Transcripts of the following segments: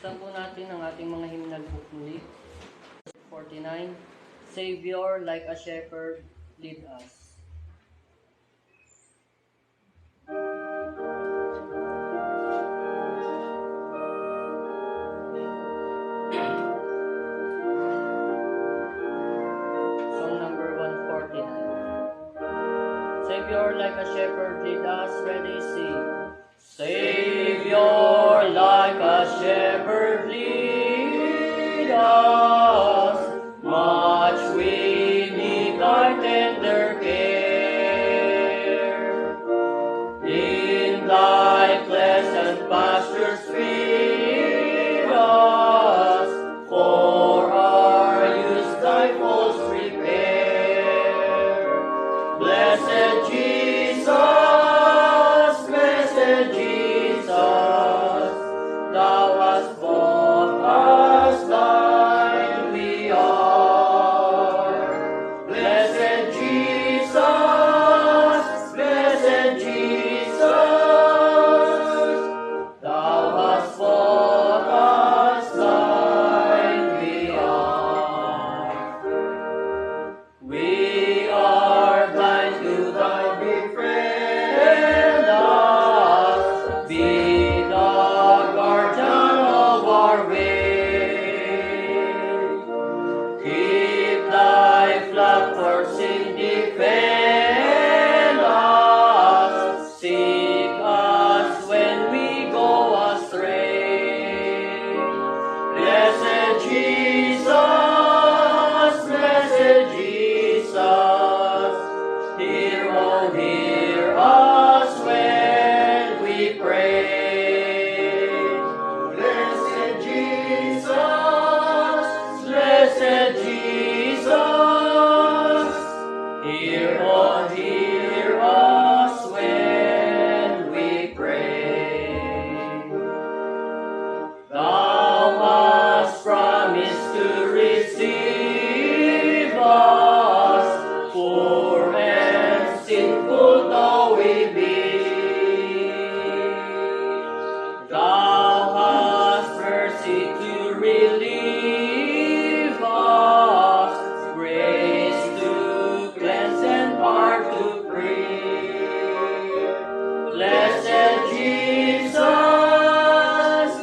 Buksan po natin ang ating mga hymnal book muli. 49, Savior, like a shepherd, lead us. Song number 149. Savior, like a shepherd, lead us, ready, sing. Savior, like a shepherd, lead us, much we need thy tender care. In thy pleasant pastures feed us, for our use thy folds prepare. Blessed Jesus, blessed Jesus, thou hast bought us, thine we are. Blessed Jesus, blessed Jesus, thou hast bought us, thine we are. We are blind to thy befriend us, be the guardian of our way. Keep thy flock for sin, defend us, seek us when we go astray. Blessed Jesus, blessed Jesus, hear, oh, hear us when we pray. Blessed Jesus, blessed Jesus, hear, oh, hear us when we pray. Thou hast promised to receive us, poor and sinful though we be. Thou hast mercy to relieve us, grace to cleanse and power to free. Blessed Jesus,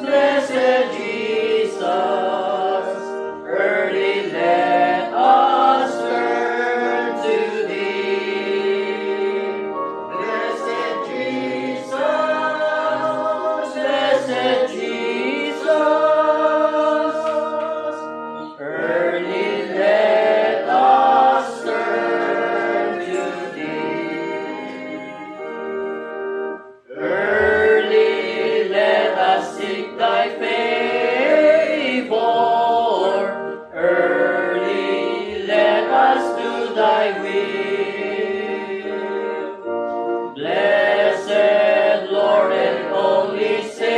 blessed Jesus, early let us turn to thee. Blessed Jesus, blessed Jesus, early let us turn to thee. Early let us seek thy favor, early let us do thy will. Blessed Lord and only Savior,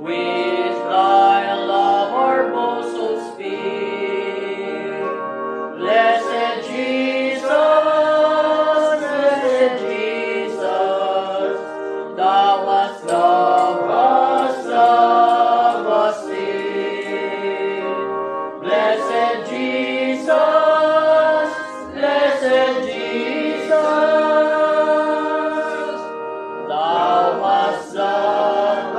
with thy love our bosoms fill. Blessed Jesus, blessed Jesus, thou hast loved us still. Blessed Jesus, blessed Jesus, thou hast loved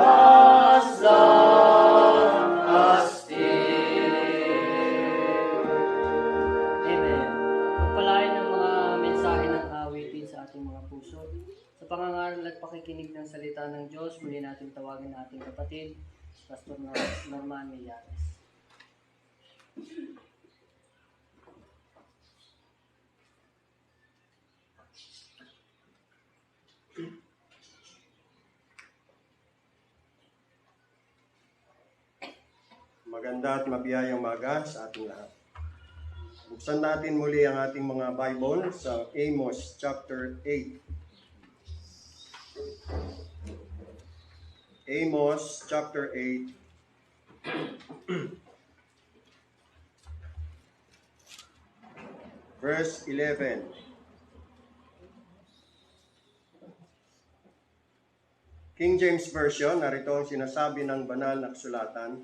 us still. Amen. Pagpalain ng mga mensahe ng awitin sa ating mga puso. Sa pangangaral at pakikinig ng salita ng Diyos, muli natin tawagin ang ating kapatid, Pastor Norman Millares. Maganda at mabiyayang umaga sa ating lahat. Buksan natin muli ang ating mga Bible sa Amos chapter 8. Amos chapter 8. Verse 11. King James Version, narito ang sinasabi ng banal na kasulatan.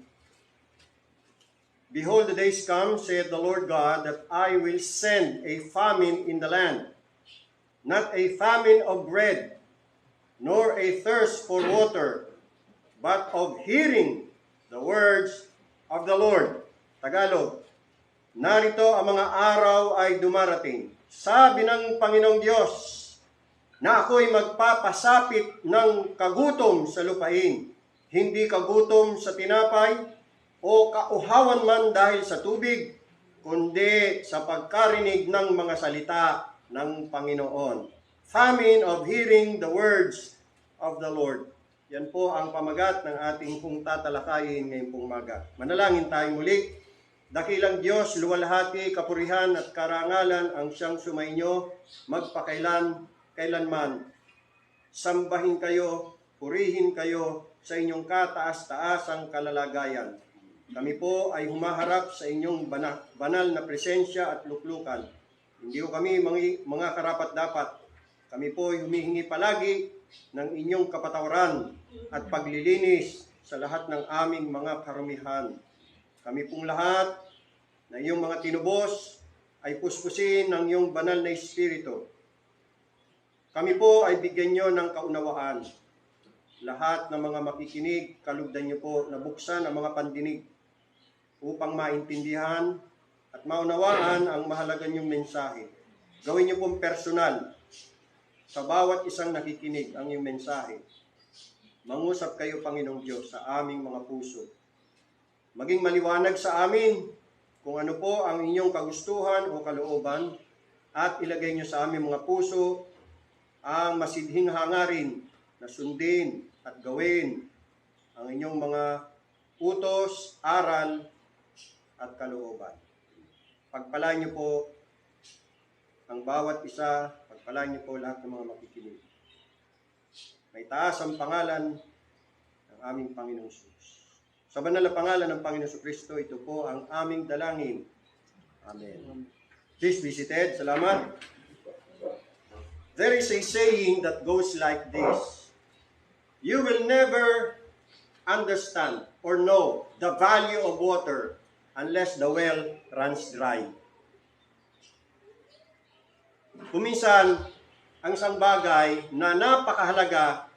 Behold, the days come, saith the Lord God, that I will send a famine in the land, not a famine of bread, nor a thirst for water, but of hearing the words of the Lord. Tagalog, narito ang mga araw ay dumarating. Sabi ng Panginoong Diyos, na ako'y magpapasapit ng kagutom sa lupain, hindi kagutom sa tinapay o kauhawan man dahil sa tubig, kundi sa pagkarinig ng mga salita ng Panginoon. Famine of hearing the words of the Lord. Yan po ang pamagat ng ating pong tatalakayin ngayong pong umaga. Manalangin tayo muli. Dakilang Diyos, luwalhati, kapurihan at karangalan ang siyang sumainyo, kailanman. Sambahin kayo, purihin kayo sa inyong kataas-taasang kalalagayan. Kami po ay humaharap sa inyong banal na presensya at luklukan. Hindi ko kami mga karapat-dapat. Kami po ay humihingi palagi ng inyong kapatawaran at paglilinis sa lahat ng aming mga karumihan. Kami pong lahat na iyong mga tinubos ay puspusin ng iyong banal na Espiritu. Kami po ay bigyan nyo ng kaunawaan. Lahat ng mga makikinig, kalugdan nyo po na buksan ang mga pandinig upang maintindihan at maunawaan ang mahalaga niyong mensahe. Gawin nyo pong personal sa bawat isang nakikinig ang iyong mensahe. Mangusap kayo, Panginoong Diyos, sa aming mga puso. Maging maliwanag sa amin kung ano po ang inyong kagustuhan o kalooban at ilagay nyo sa aming mga puso ang masidhing hangarin na sundin at gawin ang inyong mga utos, aral at kalooban. Pagpalain niyo po ang bawat isa, pagpalain niyo po lahat ng mga makikinig. May taas ang pangalan ng aming Panginoong Jesus. Sa banal na pangalan ng Panginoong Kristo, ito po ang aming dalangin. Amen. Please be seated. Salamat. There is a saying that goes like this: you will never understand or know the value of water unless the well runs dry. Kuminsan, ang isang bagay na napakahalaga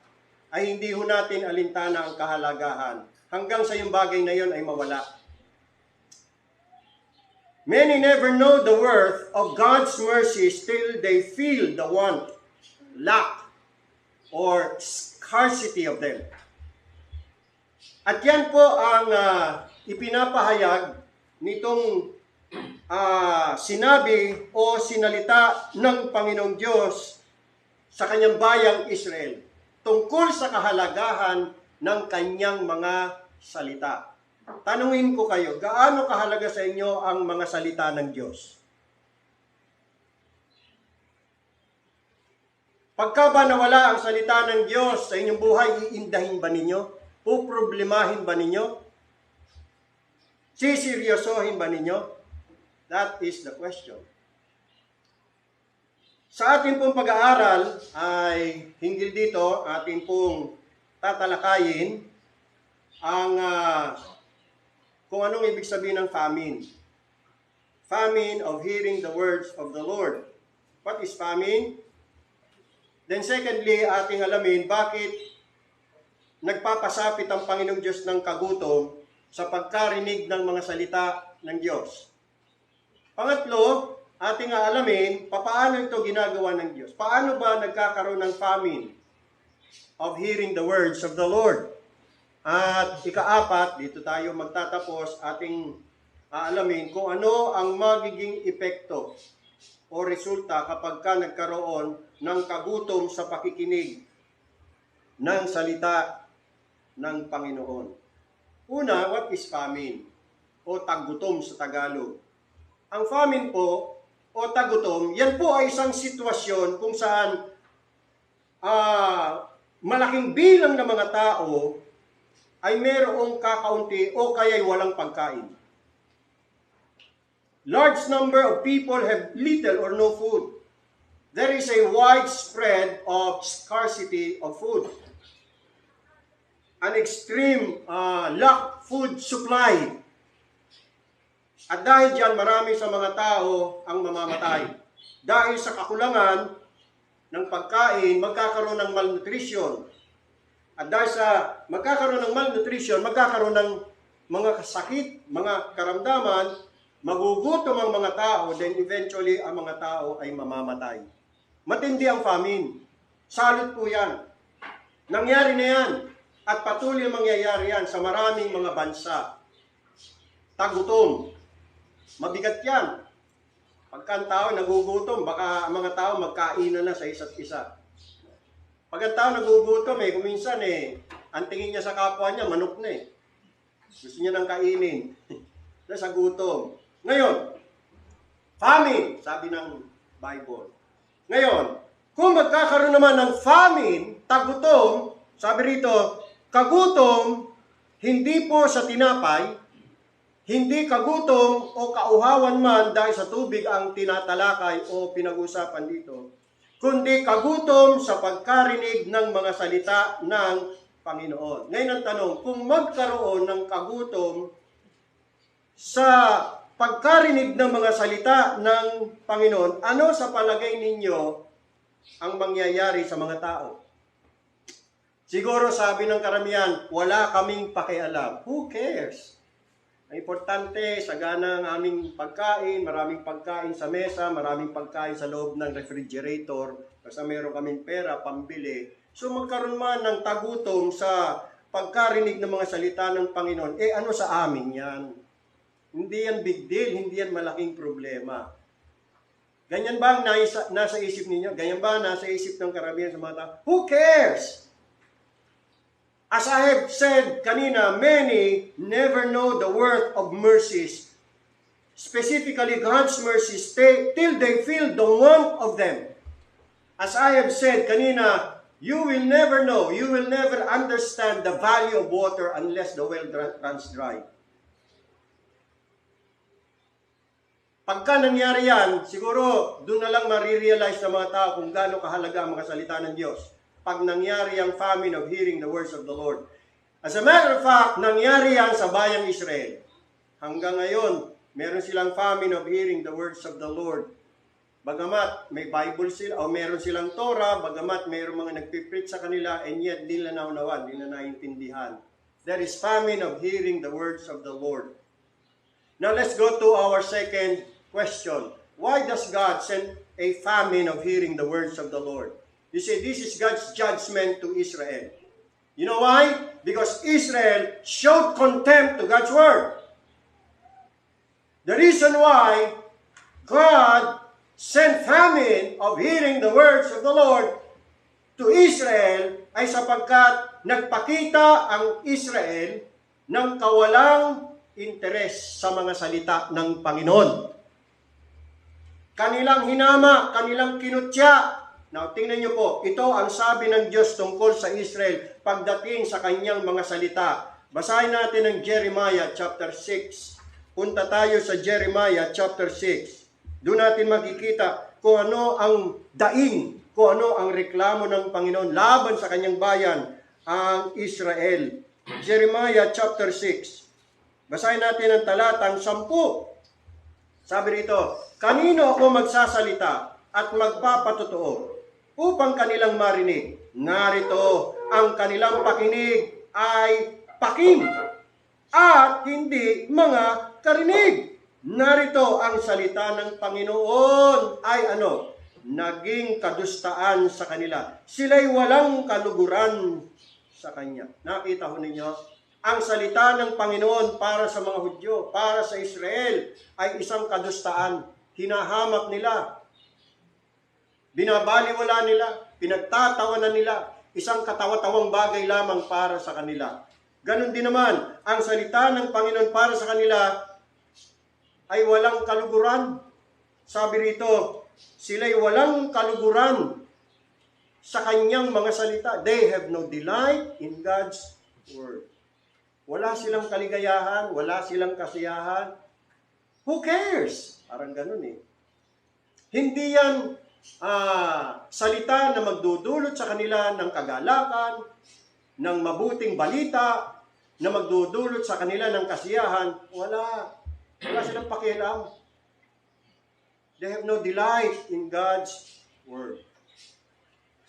ay hindi ho natin alintana ang kahalagahan hanggang sa yung bagay na yon ay mawala. Many never know the worth of God's mercy till they feel the want, lack, or scarcity of them. At yan po ang ipinapahayag nitong sinabi o sinalita ng Panginoong Diyos sa kanyang bayang Israel tungkol sa kahalagahan ng kanyang mga salita. Tanungin ko kayo, gaano kahalaga sa inyo ang mga salita ng Diyos? Pagka ba nawala ang salita ng Diyos sa inyong buhay, iindahin ba ninyo? Puproblemahin ba ninyo? Siseryosohin ba ninyo? That is the question. Sa ating pong pag-aaral ay hinggil dito, ating pong tatalakayin ang kung anong ibig sabihin ng famine. Famine of hearing the words of the Lord. What is famine? Then secondly, ating alamin bakit nagpapasapit ang Panginoong Diyos ng kagutom sa pagkarinig ng mga salita ng Diyos. Pangatlo, ating alamin paano ito ginagawa ng Diyos. Paano ba nagkakaroon ng famine of hearing the words of the Lord? At ikaapat, dito tayo magtatapos, ating aalamin kung ano ang magiging epekto o resulta kapag ka nagkaroon ng kagutom sa pakikinig ng salita ng Panginoon. Una, what is famine? O tagutom sa Tagalog. Ang famine po, o tagutom, yan po ay isang sitwasyon kung saan malaking bilang ng mga tao ay mayroong kakaunti o kaya'y walang pagkain. Large number of people have little or no food. There is a widespread of scarcity of food. an extreme lack food supply. At dahil diyan, marami sa mga tao ang mamamatay. Dahil sa kakulangan ng pagkain, magkakaroon ng malnutrition. At dahil sa magkakaroon ng malnutrition, magkakaroon ng mga sakit, mga karamdaman, magugutom ang mga tao, then eventually ang mga tao ay mamamatay. Matindi ang famine. Salot po yan. Nangyari na yan. At patuloy mangyayari yan sa maraming mga bansa. Tagutom. Mabigat yan. Pagka ang tao nagugutom, baka ang mga tao magkainan na sa isa't isa. Pag ang tao nagugutom, kuminsan ang tingin niya sa kapwa niya, manok na Gusto niya nang kainin. Sa gutom. Ngayon, famine, sabi ng Bible. Ngayon, kung magkakaroon naman ng famine, tagutom, sabi rito, kagutom, hindi po sa tinapay, hindi kagutom o kauhawan man dahil sa tubig ang tinatalakay o pinag-usapan dito, kundi kagutom sa pagkarinig ng mga salita ng Panginoon. Ngayon ang tanong, kung magkaroon ng kagutom sa pagkarinig ng mga salita ng Panginoon, ano sa palagay ninyo ang mangyayari sa mga tao? Siguro sabi ng karamihan, wala kaming pakialam. Who cares? Ang importante, sagana ang aming pagkain, maraming pagkain sa mesa, maraming pagkain sa loob ng refrigerator, kasi meron kaming pera, pambili. So magkaroon man ng tagutom sa pagkarinig ng mga salita ng Panginoon, ano sa amin yan? Hindi yan big deal, hindi yan malaking problema. Ganyan ba ang nasa isip ninyo? Ganyan ba ang nasa isip ng karamihan sa mga tao? Who cares? As I have said kanina, many never know the worth of mercies. Specifically, God's mercies, till they feel the want of them. As I have said kanina, you will never know, you will never understand the value of water unless the well runs dry. Pagka nangyari yan, siguro doon na lang marirealize ng mga tao kung gaano kahalaga ang mga salita ng Diyos. Pag nangyari ang famine of hearing the words of the Lord. As a matter of fact, nangyari yan sa bayang Israel. Hanggang ngayon, meron silang famine of hearing the words of the Lord. Bagamat may Bible sila, o meron silang Torah, bagamat mayroong mga nagpipreach sa kanila, and yet di nila naunawan, di na naintindihan. There is famine of hearing the words of the Lord. Now let's go to our second question. Why does God send a famine of hearing the words of the Lord? You see, this is God's judgment to Israel. You know why? Because Israel showed contempt to God's word. The reason why God sent famine of hearing the words of the Lord to Israel ay sapagkat nagpakita ang Israel ng kawalang interes sa mga salita ng Panginoon. Kanilang hinama, kanilang kinutya. Now, tingnan niyo po, ito ang sabi ng Diyos tungkol sa Israel pagdating sa kanyang mga salita. Basahin natin ang Jeremiah chapter 6. Punta tayo sa Jeremiah chapter 6. Doon natin makikita kung ano ang daing, kung ano ang reklamo ng Panginoon laban sa kanyang bayan, ang Israel. Jeremiah chapter 6. Basahin natin ang talatang 10. Sabi rito, kanino ako magsasalita at magpapatotoo upang kanilang marinig? Narito, ang kanilang pakinig ay paking at hindi mga karinig. Narito, ang salita ng Panginoon ay naging kadustaan sa kanila. Sila'y walang kaluguran sa Kanya. Nakita ho ninyo? Ang salita ng Panginoon para sa mga Hudyo, para sa Israel, ay isang kadustaan. Hinahamak nila. Binabaliwala nila, pinagtatawanan nila, isang katawa-tawang bagay lamang para sa kanila. Ganon din naman, ang salita ng Panginoon para sa kanila ay walang kaluguran. Sabi rito, sila'y walang kaluguran sa kanyang mga salita. They have no delight in God's word. Wala silang kaligayahan, wala silang kasiyahan. Who cares? Parang ganon Hindi yan salita na magdudulot sa kanila ng kagalakan, ng mabuting balita na magdudulot sa kanila ng kasiyahan, wala. Wala silang pakialam. They have no delight in God's Word.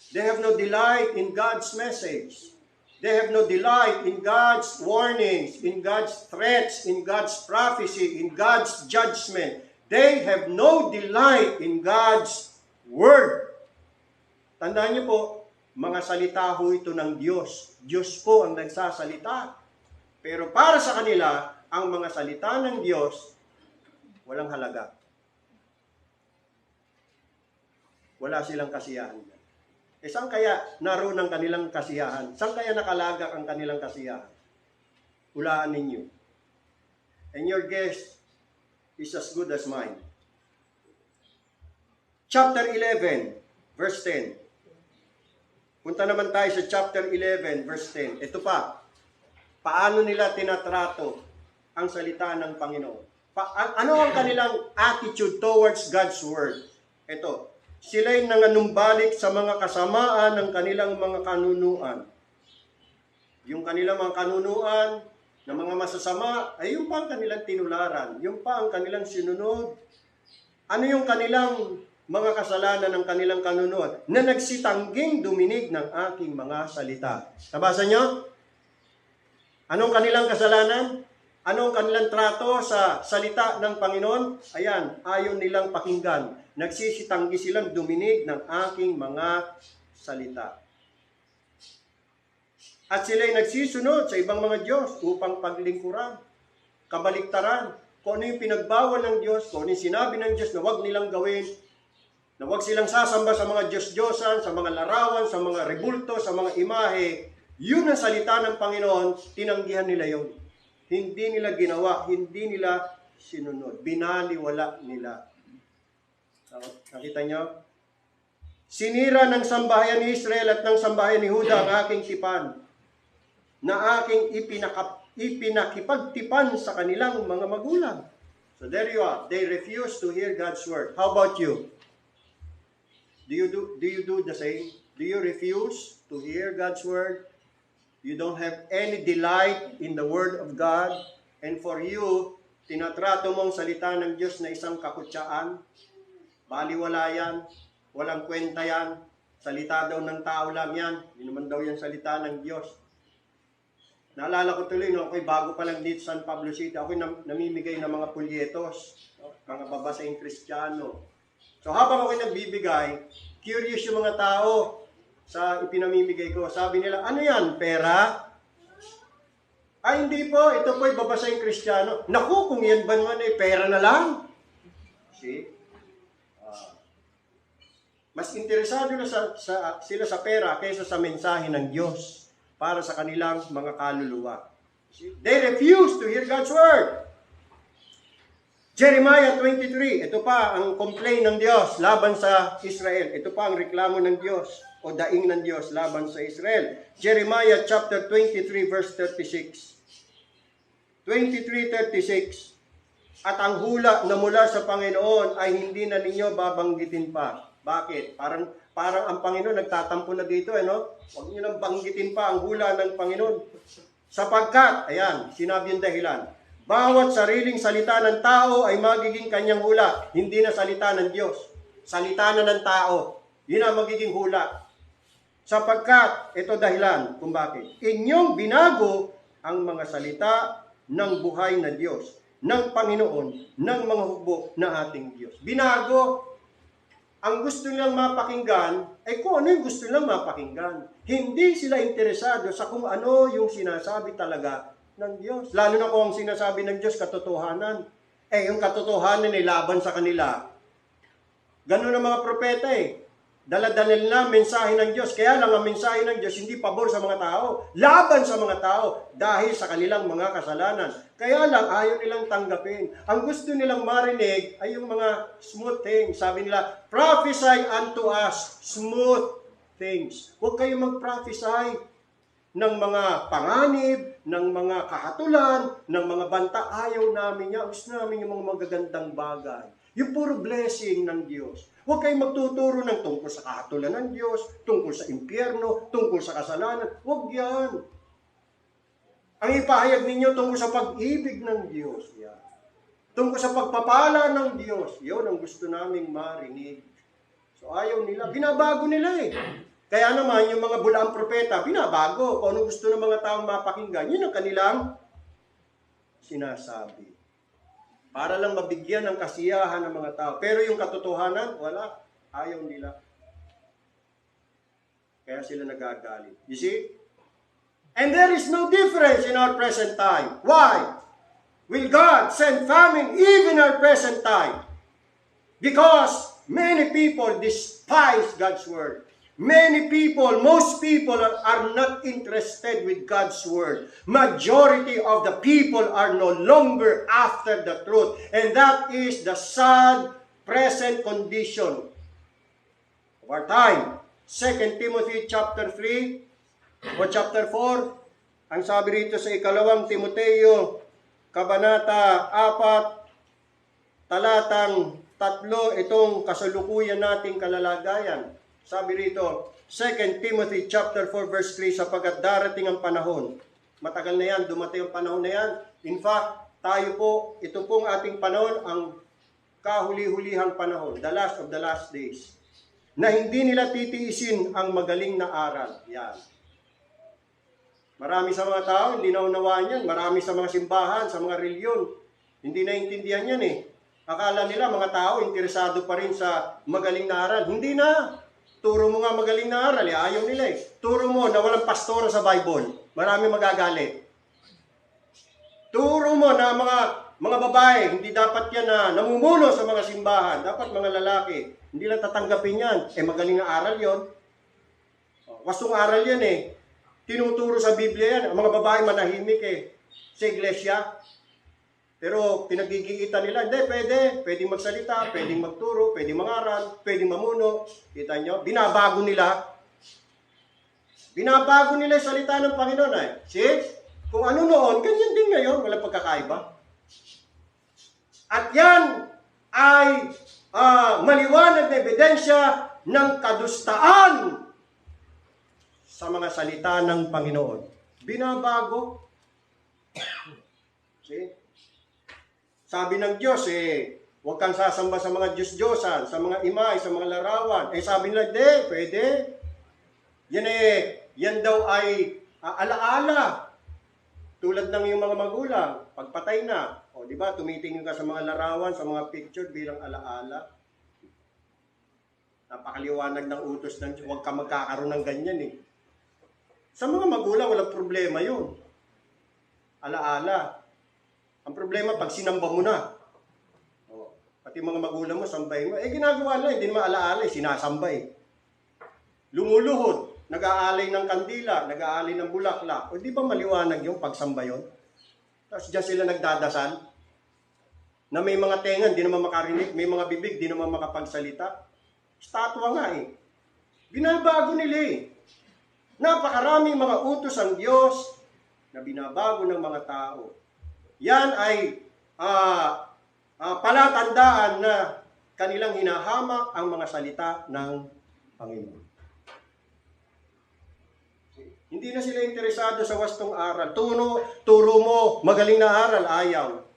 They have no delight in God's message. They have no delight in God's warnings, in God's threats, in God's prophecy, in God's judgment. They have no delight in God's Word. Tandaan niyo po, mga salita ho ito ng Diyos. Diyos po ang nagsasalita. Pero para sa kanila, ang mga salita ng Diyos, walang halaga. Wala silang kasiyahan. Saan kaya naroon ang kanilang kasiyahan? Saan kaya nakalagak ang kanilang kasiyahan? Hulaan ninyo. And your guess is as good as mine. Chapter 11, verse 10. Punta naman tayo sa chapter 11, verse 10. Ito pa. Paano nila tinatrato ang salita ng Panginoon? Ano ang kanilang attitude towards God's Word? Ito. Sila'y nanganumbalik sa mga kasamaan ng kanilang mga kanunuan. Yung kanilang mga kanunuan ng mga masasama, ay yung pa ang kanilang tinularan. Yung pa ang kanilang sinunod. Ano yung kanilang mga kasalanan ng kanilang kanunuan? Na nagsitangging duminig ng aking mga salita. Nabasa nyo? Anong kanilang kasalanan? Anong kanilang trato sa salita ng Panginoon? Ayan, ayaw nilang pakinggan. Nagsisitanggi silang duminig ng aking mga salita. At sila'y nagsisunod sa ibang mga Diyos upang paglingkuran, kabaliktaran, kung ano yung pinagbawal ng Diyos, kung ano yung sinabi ng Diyos na huwag nilang gawin, na huwag silang sasamba sa mga Diyos-Diyosan, sa mga larawan, sa mga rebulto, sa mga imahe, yun ang salita ng Panginoon, tinanggihan nila yun. Hindi nila ginawa, hindi nila sinunod, binaliwala nila. Nakita nyo? Sinira ng sambahayan ni Israel at ng sambahayan ni Huda ang aking tipan, na aking ipinakipagtipan sa kanilang mga magulang. So there you are. They refuse to hear God's word. How about you? Do you do the same? Do you refuse to hear God's word? You don't have any delight in the word of God, and for you, tinatrato mong salita ng Diyos na isang kakutsaan. Baliwala yan, walang kwenta yan, salita daw ng tao lang yan, hindi naman daw yan salita ng Diyos. Naalala ko tuloy, no, ako'y bago pa lang dito sa San Pablo City, ako'y namimigay ng mga pulyetos, mga babasaing Kristiyano. So habang ako'y nagbibigay, curious yung mga tao sa ipinamimigay ko. Sabi nila, ano yan, pera? Ay, hindi po, ito po'y babasaing Kristiyano. Naku, kung yan ba naman pera na lang? See? Mas interesado na sila sa pera kaysa sa mensahe ng Diyos para sa kanilang mga kaluluwa. They refuse to hear God's word. Jeremiah 23, ito pa ang complaint ng Diyos laban sa Israel. Ito pa ang reklamo ng Diyos o daing ng Diyos laban sa Israel. Jeremiah chapter 23 verse 36. 23:36. At ang hula na mula sa Panginoon ay hindi na ninyo babanggitin pa. Bakit? Parang ang Panginoon nagtatampo na dito, no? Huwag niyo nang banggitin pa ang hula ng Panginoon. Sapagkat, ayan, sinabi yung dahilan, bawat sariling salita ng tao ay magiging kanyang hula. Hindi na salita ng Diyos. Salita na ng tao. Yun ang magiging hula. Sapagkat, ito dahilan kung bakit. Inyong binago ang mga salita ng buhay na Diyos, ng Panginoon, ng mga hukbo na ating Diyos. Binago. Ang gusto nilang mapakinggan ay kung ano yung gusto nilang mapakinggan. Hindi sila interesado sa kung ano yung sinasabi talaga ng Diyos. Lalo na kung ang sinasabi ng Diyos katotohanan. Yung katotohanan ay laban sa kanila. Ganun ang mga propeta Dala-dala nila mensahe ng Diyos. Kaya lang ang mensahe ng Diyos hindi pabor sa mga tao. Laban sa mga tao dahil sa kanilang mga kasalanan. Kaya lang ayaw nilang tanggapin. Ang gusto nilang marinig ay yung mga smooth things. Sabi nila, prophesy unto us smooth things. Huwag kayong mag-prophesy ng mga panganib, ng mga kahatulan, ng mga banta. Ayaw namin yan. Gusto namin yung mga magagandang bagay. Yung puro blessing ng Diyos. Huwag kayong magtuturo ng tungkol sa kahatulan ng Diyos, tungkol sa impyerno, tungkol sa kasalanan. Huwag yan. Ang ipahayag ninyo tungkol sa pag-ibig ng Diyos. Yan. Tungkol sa pagpapala ng Diyos. Yun ang gusto naming marinig. So ayaw nila. Binabago nila eh. Kaya naman yung mga bulaang propeta, binabago. Kung ano gusto ng mga taong mapakinggan, yun ang kanilang sinasabi. Para lang mabigyan ng kasiyahan ng mga tao. Pero yung katotohanan, wala. Ayaw nila. Kaya sila nagagalit. You see? And there is no difference in our present time. Why? Will God send famine even in our present time? Because many people despise God's word. Many people, most people are not interested with God's word. Majority of the people are no longer after the truth. And that is the sad present condition of our time. 2 Timothy chapter 3 o chapter 4, ang sabi rito sa ikalawang Timoteo, kabanata 4, talatang 3, itong kasalukuyan nating kalalagayan. Sabi rito, 2 Timothy chapter 4 verse 3, sapagkat darating ang panahon. Matagal na yan, dumating ang panahon na yan. In fact, tayo po, ito pong ating panahon, ang kahuli-hulihang panahon, the last of the last days, na hindi nila titiisin ang magaling na aral. Yan. Marami sa mga tao, hindi naunawaan yan. Marami sa mga simbahan, sa mga reliyon, hindi naintindihan yan eh. Akala nila mga tao, interesado pa rin sa magaling na aral. Hindi na. Turo mo nga magaling na aral, ayaw nila eh. Turo mo na walang pastora sa Bible, marami magagalit. Turo mo na mga babae, hindi dapat yan na namumuno sa mga simbahan, dapat mga lalaki. Hindi lang tatanggapin yan. Magaling na aral yon. Wastong aral yan eh. Tinuturo sa Biblia yan. Ang mga babae manahimik eh. Sa iglesia. Pero pinagigitan nila, hindi, pwedeng magsalita, pwedeng magturo, pwedeng mangaral, pwedeng mamuno. Kita nyo? Binabago nila. Binabago nila yung salita ng Panginoon eh. See? Kung ano noon, ganyan din ngayon, walang pagkakaiba. At yan ay maliwanag na ebidensya ng kadustaan sa mga salita ng Panginoon. Binabago. See? Sabi ng Diyos, huwag kang sasamba sa mga Diyos-Diyosan, sa mga imay, sa mga larawan. Sabi nila, pwede. Yan daw ay alaala. Tulad ng yung mga magulang, pagpatay na. O, di ba, tumitingin ka sa mga larawan, sa mga picture bilang alaala. Napakaliwanag ng utos ng Diyos, huwag ka magkakaroon ng ganyan eh. Sa mga magulang, walang problema yun. Alaala. Ang problema, pag sinamba mo na, pati mga magulang mo, sambahin mo, ginagawa lang, hindi naman alaala, sinasamba eh. Lumuluhod, nag-aalay ng kandila, nag-aalay ng bulaklak. O di ba maliwanag yung pagsamba yun? Tapos dyan sila nagdadasal, na may mga tenga, di naman makarinig, may mga bibig, di naman makapagsalita. Statwa nga eh. Binabago nila eh. Napakaraming mga utos ang Diyos na binabago ng mga tao. Yan ay palatandaan na kanilang hinahamak ang mga salita ng Panginoon. Hindi na sila interesado sa wastong aral. Turo mo magaling na aral, ayaw.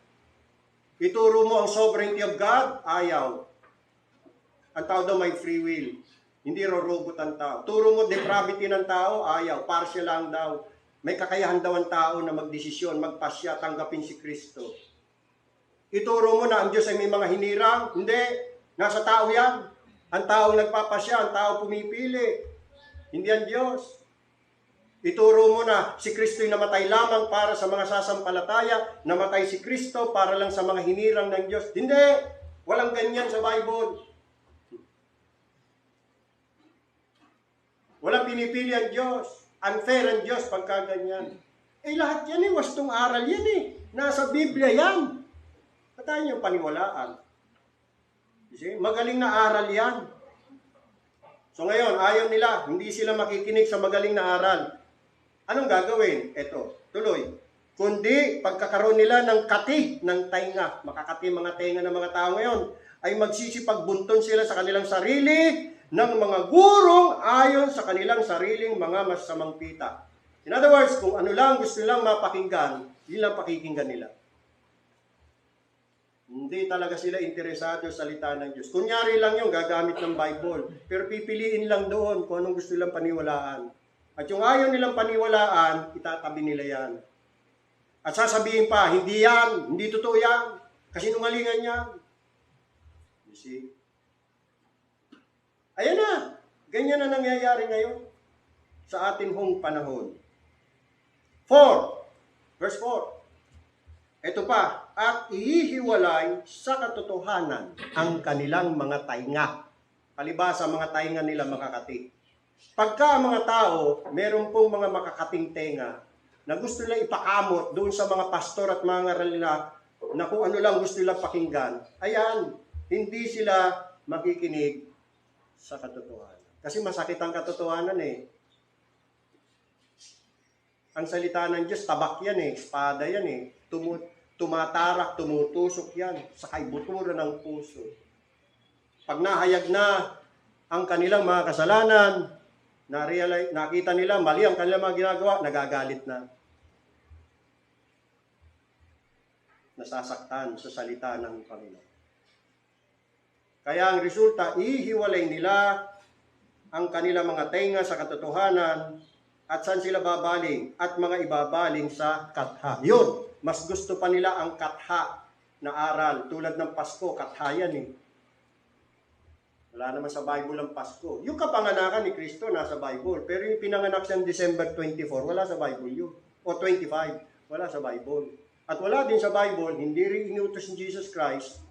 Ituro mo ang sovereignty of God, ayaw. Ang tao daw may free will. Hindi robot ang tao. Turo mo depravity ng tao, ayaw. Partial lang daw. May kakayahan daw ang tao na magdesisyon, magpasya, tanggapin si Kristo. Ituro mo na ang Diyos ay may mga hinirang. Hindi. Nasa tao yan. Ang taong nagpapasya, ang tao pumipili. Hindi ang Diyos. Ituro mo na si Kristo'y namatay lamang para sa mga sasampalataya, namatay si Kristo para lang sa mga hinirang ng Diyos. Hindi. Walang ganyan sa Bible. Walang pinipili ang Diyos. Unfair ang Diyos pagka ganyan. Lahat yan wastong aral yan Nasa Biblia yan. At tayo yung paniwalaan. Magaling na aral yan. So ngayon, ayaw nila. Hindi sila makikinig sa magaling na aral. Anong gagawin? Eto, tuloy. Kundi pagkakaroon nila ng kati ng tainga. Makakati mga tainga ng mga tao ngayon. ay magsisipagbunton sila sa kanilang sarili ng mga gurong ayon sa kanilang sariling mga masamang pita. In other words, kung ano lang gusto nilang mapakinggan, yun lang pakikinggan nila. Hindi talaga sila interesado sa salita ng Diyos. Kunyari lang yung gagamit ng Bible, pero pipiliin lang doon kung anong gusto nilang paniwalaan. At yung ayaw nilang paniwalaan, itatabi nila yan. At sasabihin pa, hindi yan, hindi totoo yan, kasi nungalingan yan. You see? Ayan na, ganyan na nangyayari ngayon sa ating hong panahon. 4, verse 4. Ito pa, at ihihiwalay sa katotohanan ang kanilang mga tainga. Palibasa, mga tainga nila makakati. Pagka mga tao, meron pong mga makakating tenga na gusto nila ipakamot doon sa mga pastor at mga ngaral nila na kung ano lang gusto nila pakinggan, ayan, hindi sila makikinig sa katotohanan. Kasi masakit ang katotohanan eh. Ang salita ng Diyos, tabak yan eh, espada yan eh. Tumatarak, tumutusok yan sa kaibuturan ng puso. Pag nahayag na ang kanilang mga kasalanan, nakita nila mali ang kanilang mga ginagawa, nagagalit na. Nasasaktan sa salita ng Panginoon. Kaya ang resulta, ihiwalay nila ang kanilang mga tenga sa katotohanan at saan sila babaling? At mga ibabaling sa katha. Yun, mas gusto pa nila ang katha na aral. Tulad ng Pasko, katha yan eh. Wala naman sa Bible ang Pasko. Yung kapanganakan ni Kristo nasa Bible. Pero yung pinanganak siyang December 24, wala sa Bible yun. O 25, wala sa Bible. At wala din sa Bible, hindi rin inutos ni Jesus Christ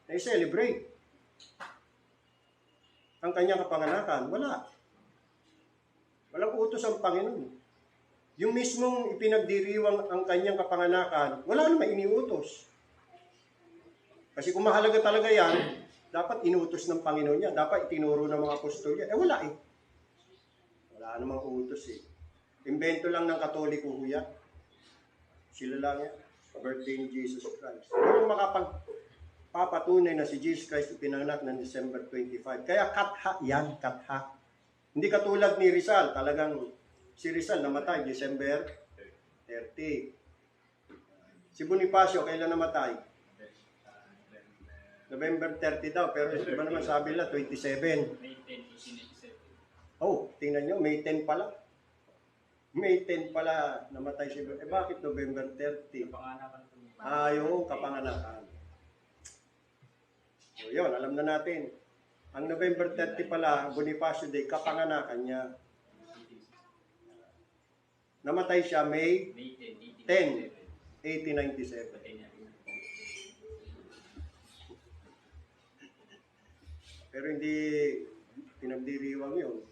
na i-celebrate ang kanyang kapanganakan. Wala. Walang utos ang Panginoon. Yung mismong ipinagdiriwang ang kanyang kapanganakan, wala naman iniutos. Kasi kung mahalaga talaga yan, dapat inutos ng Panginoon yan. Dapat itinuro ng mga apostol yan. Wala eh. Wala namang utos eh. Invento lang ng Katoliko huya. Sila lang yan. Birthday ni Jesus Christ. Walang makapagpapatunay na si Jesus Christ ipinanganak ng December 25. Kaya katha yan, katha. Hindi katulad ni Rizal. Talagang si Rizal namatay December 30. Si Bonifacio, kailan namatay? November 30 daw, pero iba naman sabi nila, 27. May 10, 1897. Oh, tingnan nyo, May 10 pala. May 10 pala namatay si bakit November 30? Kapanganakan po. Yung kapanganakan. So, yun, alam na natin. Ang November 30 pala, Bonifacio Day, kapanganakan niya. Namatay siya May 10, 1897. Pero hindi pinagdiriwang yun.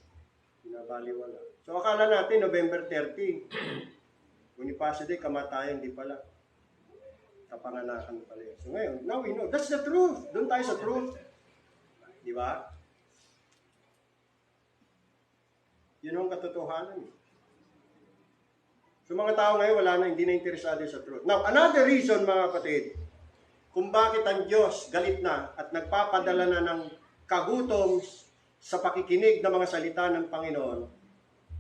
Pinabaliwala. So akala natin November 30. Bonifacio Day, kamatayan, di pala. Kapanganakan pala yun. So ngayon, now we know. That's the truth. Doon tayo sa truth. Di ba? Yun ang katotohanan. So mga tao ngayon, wala na, hindi na interesado sa truth. Now, another reason mga kapatid, kung bakit ang Diyos galit na at nagpapadala na ng kagutom sa pakikinig ng mga salita ng Panginoon,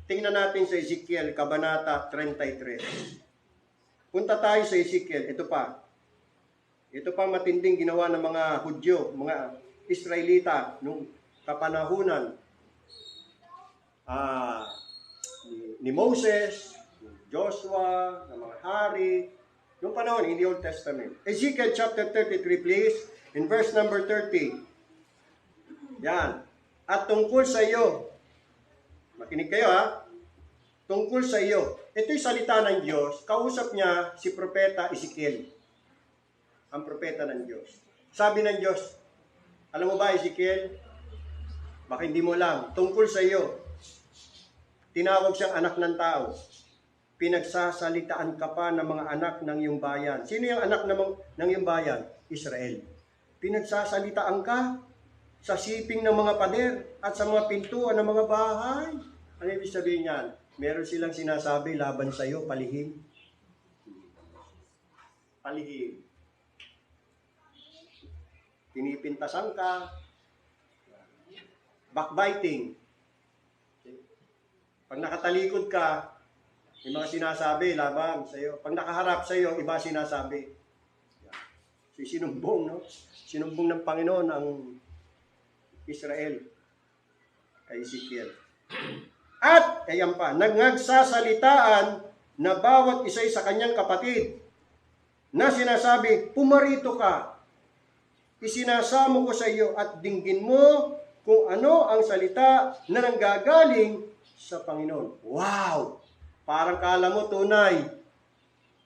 tingnan natin sa Ezekiel, Kabanata 33. Punta tayo sa Ezekiel, ito pa. Ito pa matinding ginawa ng mga Hudyo, mga Israelita, nung kapanahunan ni Moses, Joshua, ng mga hari, nung panahon, in the Old Testament. Ezekiel chapter 33, please, in verse number 30. Yan. At tungkol sa iyo, makinig kayo ha, tungkol sa iyo, ito'y salita ng Diyos, kausap niya si Propeta Ezekiel, ang propeta ng Diyos. Sabi ng Diyos, alam mo ba Ezekiel, baka hindi mo lang, tungkol sa iyo, tinawag siyang anak ng tao, pinagsasalitaan ka pa ng mga anak ng iyong bayan. Sino yung anak ng iyong bayan? Israel. Pinagsasalitaan ka sa siping ng mga pader at sa mga pintuan ng mga bahay. Ano ibig sabihin yan? Meron silang sinasabi laban sa iyo, palihim. Palihim. pinipintasan ka, backbiting. Pag nakatalikod ka, may mga sinasabi labang sa iyo. Pag nakaharap sa iyo, iba sinasabi. So, sinumbong, no? Sinumbong ng Panginoon ang Israel kay Ezekiel. At, ayan pa, nagsagsalitaan na bawat isa'y sa kanyang kapatid na sinasabi, pumarito ka, isinasamo ko sa iyo at dinggin mo kung ano ang salita na nanggagaling sa Panginoon. Wow! Parang kala mo tunay.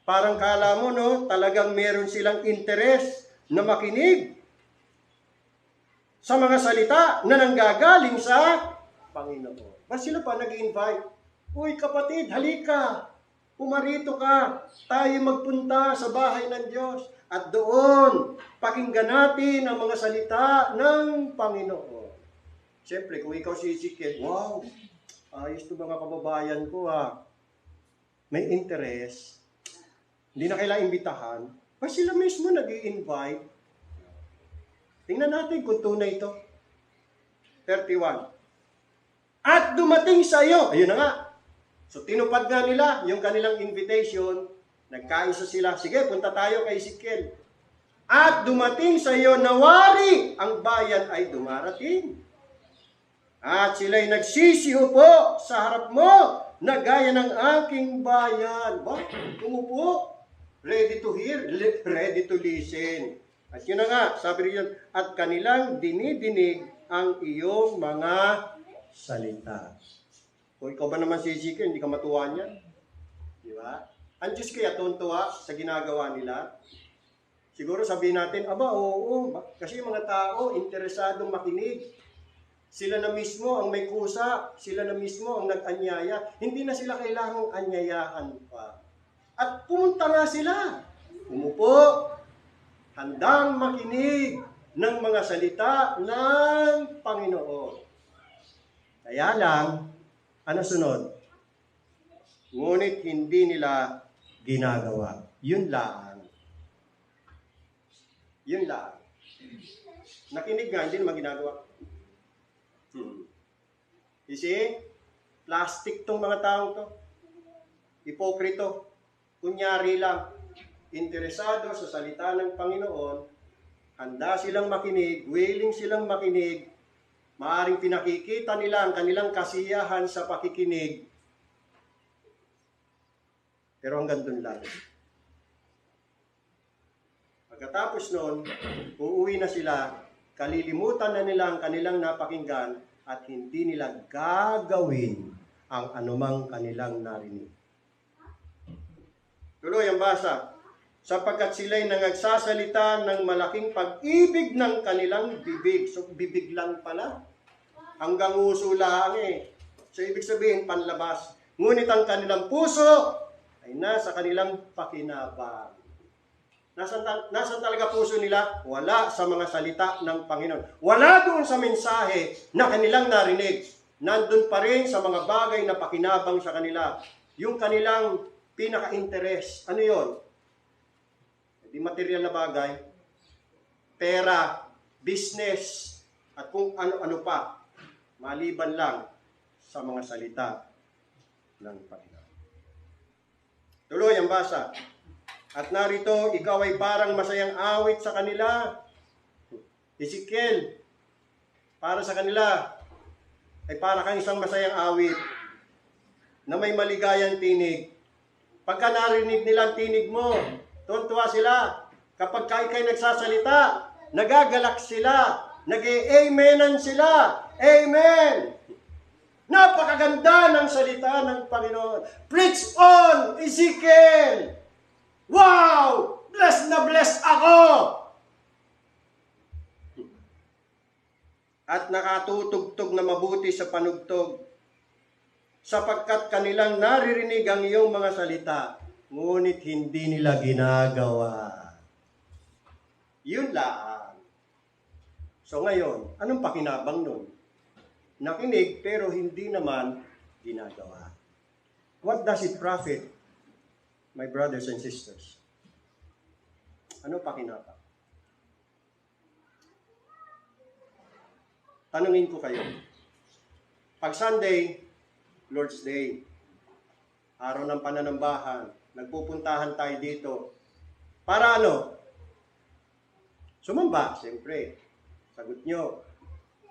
Parang kala mo, no, talagang meron silang interes na makinig sa mga salita na nanggagaling sa Panginoon. Ba't sila pa nag-invite? Uy, kapatid, halika. Pumarito ka. Tayo magpunta sa bahay ng Diyos. At doon, pakinggan natin ang mga salita ng Panginoon. Siyempre, kung ikaw si Ezekiel, wow, ayos to mga kababayan ko ha. May interest. Hindi na kailangan imbitahan. Ba't sila mismo nag-i-invite? Tingnan natin kung tunay ito. 31. At dumating sa iyo. Ayun na nga. So tinupad nga nila yung kanilang invitation. Nagkaisa sila. Sige, punta tayo kay Ezekiel. At dumating sa iyo na wari ang bayan ay dumarating. At sila'y nagsisiupo sa harap mo na gaya ng aking bayan. Ba? Umupo. Ready to hear, ready to listen. At yun na nga, sabi rin yun, at kanilang dinidinig ang iyong mga salita. Kung ikaw ba naman si Ezekiel, hindi ka matuwa niya? Di ba? Ang Diyos kaya tuwa sa ginagawa nila? Siguro sabihin natin, aba, oo, kasi yung mga tao, interesadong makinig. Sila na mismo ang may kusa, sila na mismo ang nag-anyaya. Hindi na sila kailangang anyayahan pa. At pumunta nga sila. Umupo, handang makinig ng mga salita ng Panginoon. Kaya lang, ano sunod? Ngunit hindi nila ginagawa. Yun lang. Yun lang. Nakinig nga, hindi naman ginagawa. You see? Plastic tong mga taong to. Hipokrito. Kunyari lang. Interesado sa salita ng Panginoon. Handa silang makinig. Willing silang makinig. Maaring pinakikita nila ang kanilang kasiyahan sa pakikinig. Pero hanggang dun lang. Pagkatapos nun, uuwi na sila, kalilimutan na nila ang kanilang napakinggan at hindi nila gagawin ang anumang kanilang narinig. Tuloy ang basa. Sapagkat sila'y nangagsasalita ng malaking pag-ibig ng kanilang bibig. So, bibig lang pala. Hanggang uso lang eh. So, ibig sabihin, panlabas. Ngunit ang kanilang puso ay nasa kanilang pakinabang. Nasaan talaga puso nila? Wala sa mga salita ng Panginoon. Wala doon sa mensahe na kanilang narinig. Nandun pa rin sa mga bagay na pakinabang sa kanila. Yung kanilang pinaka-interest. Ano yun? Di material na bagay. Pera, business, at kung ano-ano pa. Maliban lang sa mga salita ng Panginoon. Tuloy ang basa. At narito, ikaw ay parang masayang awit sa kanila. Ezekiel, para sa kanila, ay para kang isang masayang awit na may maligayang tinig. Pagka narinig nila ang tinig mo, tuwa sila. Kapag ikay nagsasalita, nagagalak sila. Nag-i-amenan sila. Amen! Napakaganda ng salita ng Panginoon. Preach on, Ezekiel! Wow! Bless na bless ako! At nakatutugtog na mabuti sa panugtog, sapagkat kanilang naririnig ang iyong mga salita, ngunit hindi nila ginagawa. Yun lang. So ngayon, anong pakinabang nun? Nakinig pero hindi naman ginagawa. What does it profit? My brothers and sisters. Ano pakinabang? tanungin ko kayo. Pag Sunday, Lord's Day, araw ng pananambahan, nagpupuntahan tayo dito. Para ano? Sumamba, siyempre. Sagot nyo.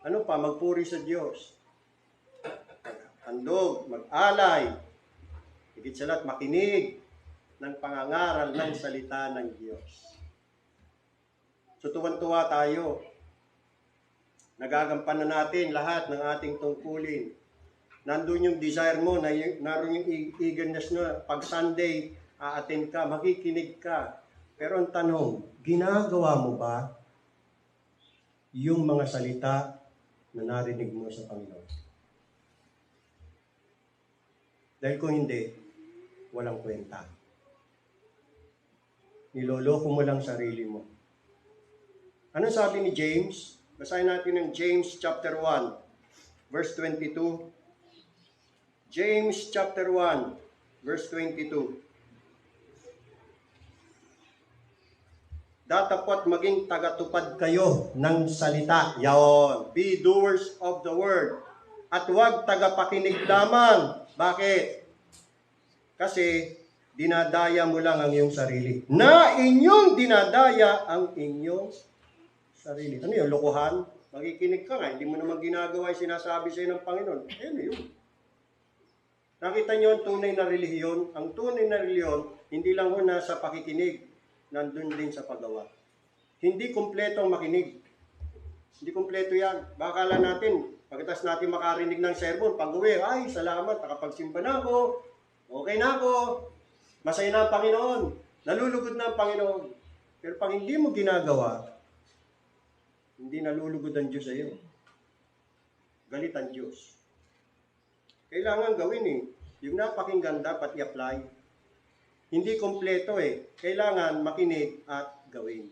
Ano pa? Magpuri sa Diyos. Handog, mag-alay. Higit sa lahat, makinig ng pangangaral ng salita ng Diyos. So tuwan-tuwa tayo. Nagagampanan natin lahat ng ating tungkulin. Nandun yung desire mo, naroon yung eagerness mo. Pag Sunday, a-attend ka, makikinig ka. Pero ang tanong, ginagawa mo ba yung mga salita na narinig mo sa Panginoon? Dahil kung hindi, walang kwenta. Niloloko mo lang sarili mo. Anong sabi ni James? Basahin natin ng James chapter 1, verse 22. James chapter 1, verse 22. Datapot maging tagatupad kayo ng salita. Yaon. Be doers of the word. At huwag tagapakinig lamang. Bakit? Kasi dinadaya mo lang ang iyong sarili. Na inyong dinadaya ang inyong sarili. Ano yun? Lokohan? Makikinig ka nga. Hindi mo naman ginagawa yung sinasabi sa'yo ng Panginoon. Ano yun? Nakita niyo ang tunay na relihiyon? Ang tunay na relihiyon, hindi lang ho nasa pakikinig, nandun din sa paggawa. Hindi kumpleto ang makinig. Hindi kumpleto yan. Baka akala natin, pagkatapos natin makarinig ng sermon, pag-uwi, ay, salamat, nakapagsimba na ako, okay na ako, masaya na ang Panginoon, nalulugod na ang Panginoon. Pero pag hindi mo ginagawa, hindi nalulugod ang Diyos sa iyo. Galit ang Diyos. Kailangan gawin yung napakinggan dapat i-apply. Hindi kompleto Kailangan makinig at gawin.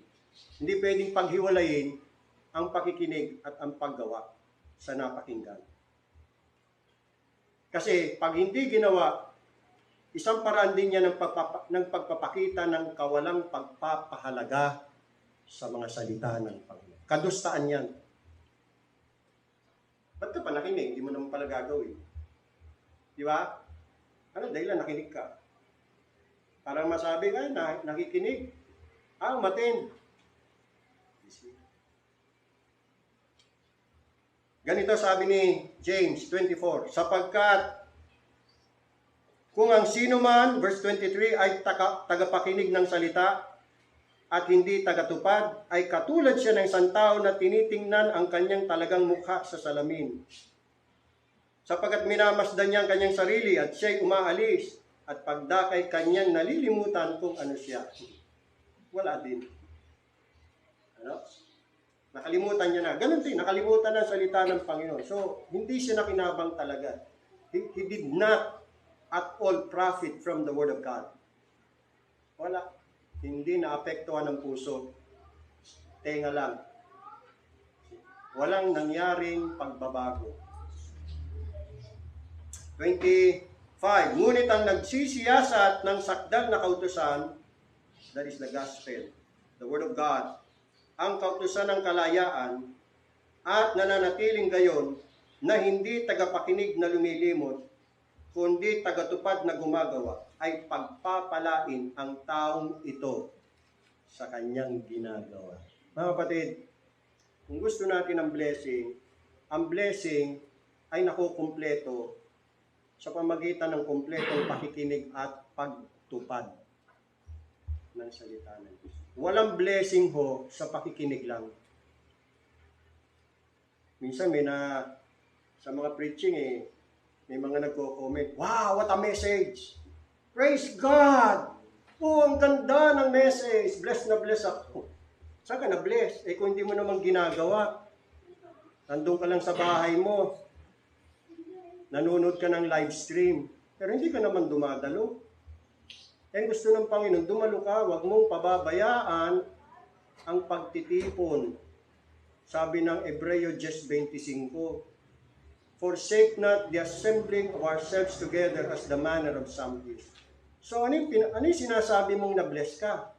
Hindi pwedeng paghiwalayin ang pakikinig at ang paggawa sa napakinggan. Kasi pag hindi ginawa, isang paraan din niya ng pagpapakita ng kawalang pagpapahalaga sa mga salita ng Panginoon. Kadustaan yan. Ba't ka pa nakinig? Hindi mo naman pala gagawin. Di ba? Ano dahilan? Nakinig ka. Parang masabi ka, nakikinig. Umattend. Ganito sabi ni James 24, sapagkat kung ang sino man, verse 23, ay tagapakinig ng salita at hindi tagatupad, ay katulad siya ng isang tao na tinitingnan ang kanyang talagang mukha sa salamin. Sapagkat minamasdan niya ang kanyang sarili at siya'y umaalis at pagdakay kanyang nalilimutan kung ano siya. Wala din. Ano? Nakalimutan niya na. Ganun din, nakalimutan na ang salita ng Panginoon. So, hindi siya nakinabang talaga. He did not at all profit from the Word of God. Wala. Hindi naapektuhan ng puso. Tenga lang. Walang nangyaring pagbabago. 25. Ngunit ang nagsisiyasat ng sakdal na kautusan, that is the gospel, the Word of God, ang kautusan ng kalayaan, at nananatiling gayon na hindi tagapakinig na lumilimot, kundi tagatupad na gumagawa, ay pagpapalain ang taong ito sa kanyang ginagawa. Mga kapatid, kung gusto natin ang blessing ay nakukumpleto sa pamagitan ng kumpletong pakikinig at pagtupad ng salita ng Diyos. Walang blessing ho sa pakikinig lang. Minsan sa mga preaching may mga nagko-comment, wow, what a message! Praise God! Oh, ang ganda ng message! Bless na bless ako. Saan ka na bless? Kung hindi mo naman ginagawa, nandun ka lang sa bahay mo, nanonood ka ng live stream, pero hindi ka naman dumadalo. Gusto ng Panginoon, dumalo ka, huwag mong pababayaan ang pagtitipon. Sabi ng Hebreo 10:25, forsake not the assembling of ourselves together as the manner of some is. So ano yung sinasabi mong na-bless ka?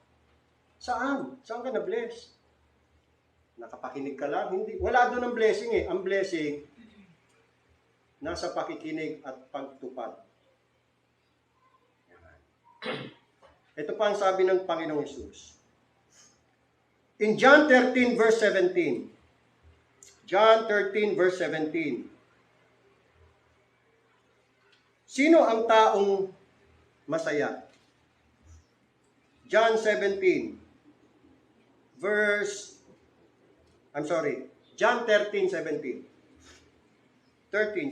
Saan? Saan ka na-bless? Nakapakinig ka lang, hindi. Wala doon ang blessing eh. Ang blessing, nasa pakikinig at pagtupad. Ito pa ang sabi ng Panginoong Hesus. In John 13 verse 17. John 13 verse 17. Sino ang taong masaya? John 13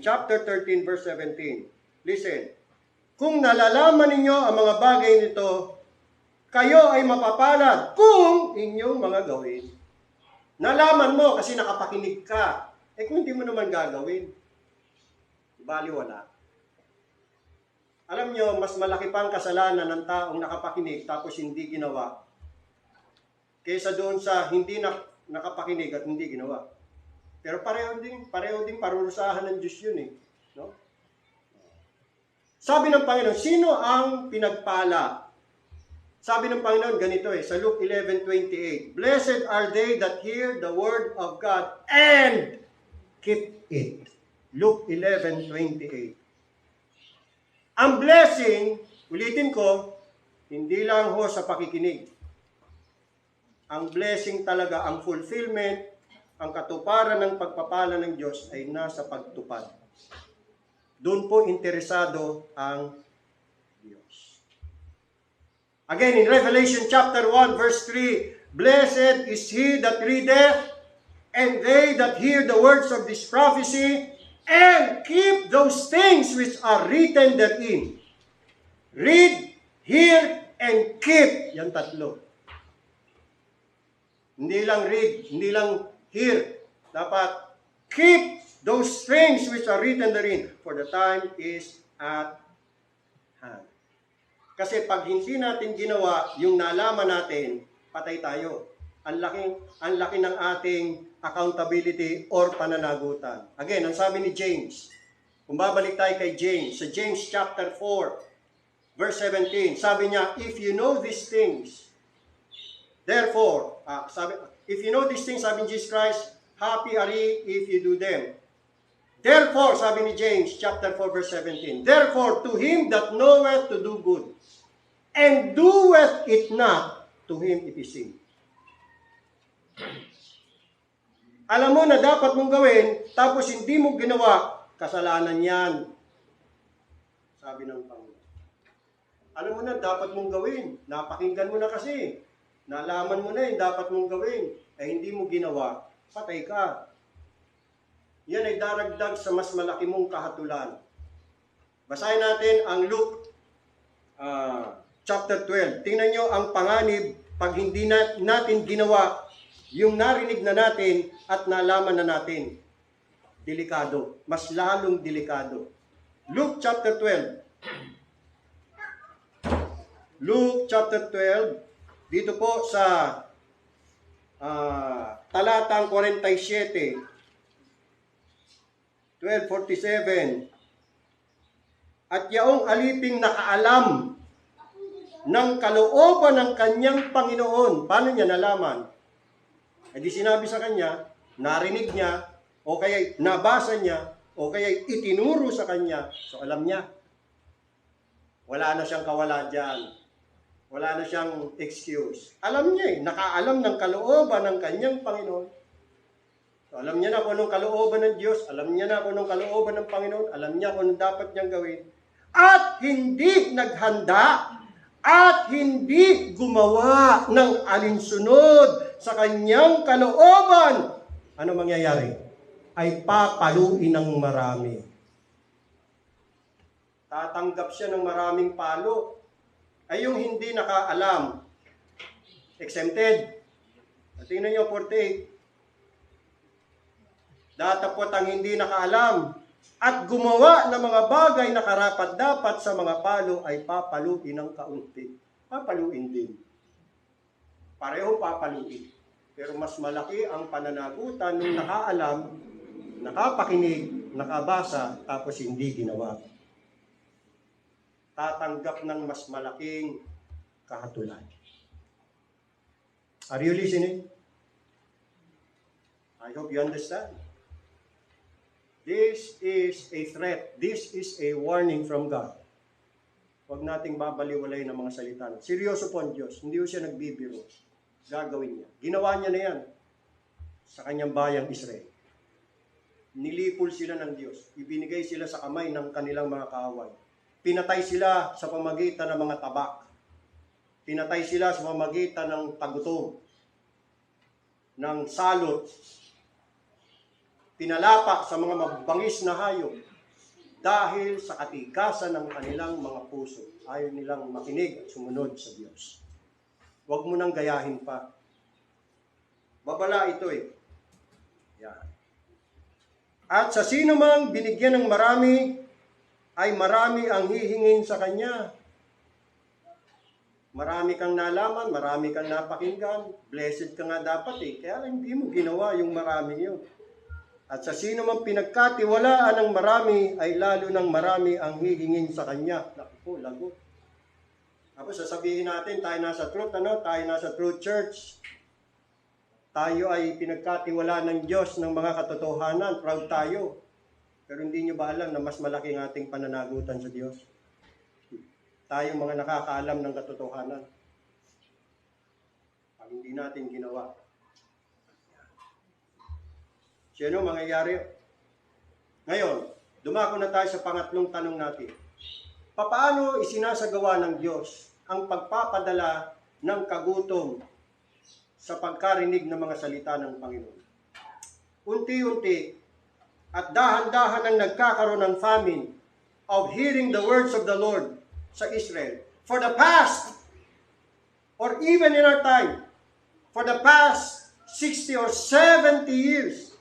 chapter 13 verse 17. Listen. Kung nalalaman ninyo ang mga bagay nito, kayo ay mapapalad kung inyong mga gawin. Nalaman mo kasi nakapakinig ka. Kung hindi mo naman gagawin, baliwala. Alam nyo, mas malaki pang kasalanan ng taong nakapakinig tapos hindi ginawa kaysa doon sa hindi nakapakinig at hindi ginawa. Pero pareho din parurusahan ng Diyos yun eh. No? Sabi ng Panginoon, sino ang pinagpala? Sabi ng Panginoon, ganito sa Luke 11:28, Blessed are they that hear the word of God and keep it. Luke 11:28. Ang blessing, ulitin ko, hindi lang sa pakikinig. Ang blessing talaga, ang fulfillment, ang katuparan ng pagpapala ng Diyos ay nasa pagtupad. Doon po interesado ang Diyos. Again, in Revelation chapter 1, verse 3, Blessed is he that readeth, and they that hear the words of this prophecy, and keep those things which are written therein. Read, hear, and keep. Yan tatlo. Hindi lang read, hindi lang hear. Dapat keep those things which are written therein, for the time is at hand. Kasi pag hindi natin ginawa yung nalaman natin, patay tayo. Ang laki ng ating accountability or pananagutan. Again, ang sabi ni James, kung babalik tayo kay James, sa James chapter 4, verse 17, sabi niya, if you know these things, therefore, if you know these things, sabi ni Jesus Christ, happy are ye if you do them. Therefore, sabi ni James, chapter 4, verse 17, therefore, to him that knoweth to do good, and doeth it not, to him it is sin. Alam mo na dapat mong gawin, tapos hindi mo ginawa, kasalanan yan. Sabi ng Panginoon. Alam mo na dapat mong gawin, napakinggan mo na kasi, nalaman mo na yung dapat mong gawin, hindi mo ginawa, patay ka. Yan ay daragdag sa mas malaki mong kahatulan. Basahin natin ang Luke chapter 12. Tingnan nyo ang panganib pag hindi natin ginawa yung narinig na natin at nalaman na natin. Delikado. Mas lalong delikado. Luke chapter 12. Luke chapter 12. Dito po sa talatang 47. 12:47. At yaong aliping nakaalam ng kalooban ng kanyang Panginoon. Paano niya nalaman? Di sinabi sa kanya, narinig niya, o kaya nabasa niya, o kaya itinuro sa kanya. So alam niya. Wala na siyang kawala dyan. Wala na siyang excuse. Alam niya nakaalam ng kalooban ng kanyang Panginoon. So, alam niya na kung anong kalooban ng Diyos, alam niya na kung anong kalooban ng Panginoon, alam niya kung anong dapat niyang gawin. At hindi naghanda at hindi gumawa ng alinsunod sa kanyang kalooban. Ano mangyayari? Ay papaluin ng marami. Tatanggap siya ng maraming palo. Ay yung hindi nakaalam, exempted. Tingnan niyo 48. Datapot ang hindi nakaalam at gumawa ng mga bagay na karapat-dapat sa mga palo ay papaluin ng kaunti. Papaluin din. Pareho papaluin. Pero mas malaki ang pananagutan ng nakaalam, nakapakinig, nakabasa, tapos hindi ginawa. Tatanggap ng mas malaking kahatulan. Are you listening? I hope you understand. This is a threat. This is a warning from God. Huwag nating babaliwalay ng mga salita. Seryoso po ang Diyos. Hindi ko siya nagbibiro. Gagawin niya. Ginawa niya na yan sa kanyang bayang Israel. Nilipol sila ng Diyos. Ibinigay sila sa kamay ng kanilang mga kaaway. Pinatay sila sa pamagitan ng mga tabak. Pinatay sila sa pamagitan ng tagutom, ng salot. Pinalapa sa mga mabangis na hayop dahil sa katikasan ng kanilang mga puso. Ayaw nilang makinig at sumunod sa Diyos. Huwag mo nang gayahin pa. Babala ito eh. Yan. At sa sino mang binigyan ng marami, ay marami ang hihingin sa kanya. Marami kang nalaman, marami kang napakinggan, blessed ka nga dapat eh. Kaya hindi mo ginawa yung marami yun. At sa sino mang pinagkatiwalaan ng marami, ay lalo ng marami ang hihingin sa kanya. Naku po, lagot. Tapos sasabihin natin, tayo nasa truth, tayo nasa truth church. Tayo ay pinagkatiwalaan ng Diyos ng mga katotohanan, proud tayo. Pero hindi nyo ba alam na mas malaki ang ating pananagutan sa Diyos? Tayo mga nakakaalam ng katotohanan. Pag hindi natin ginawa. Sino mangyayari? Ngayon, dumako na tayo sa pangatlong tanong natin. Paano isinasagawa ng Diyos ang pagpapadala ng kagutom sa pagkarinig ng mga salita ng Panginoon? Unti-unti at dahan-dahan ang nagkakaroon ng famine of hearing the words of the Lord sa Israel. For the past, or even in our time, for the past 60 or 70 years.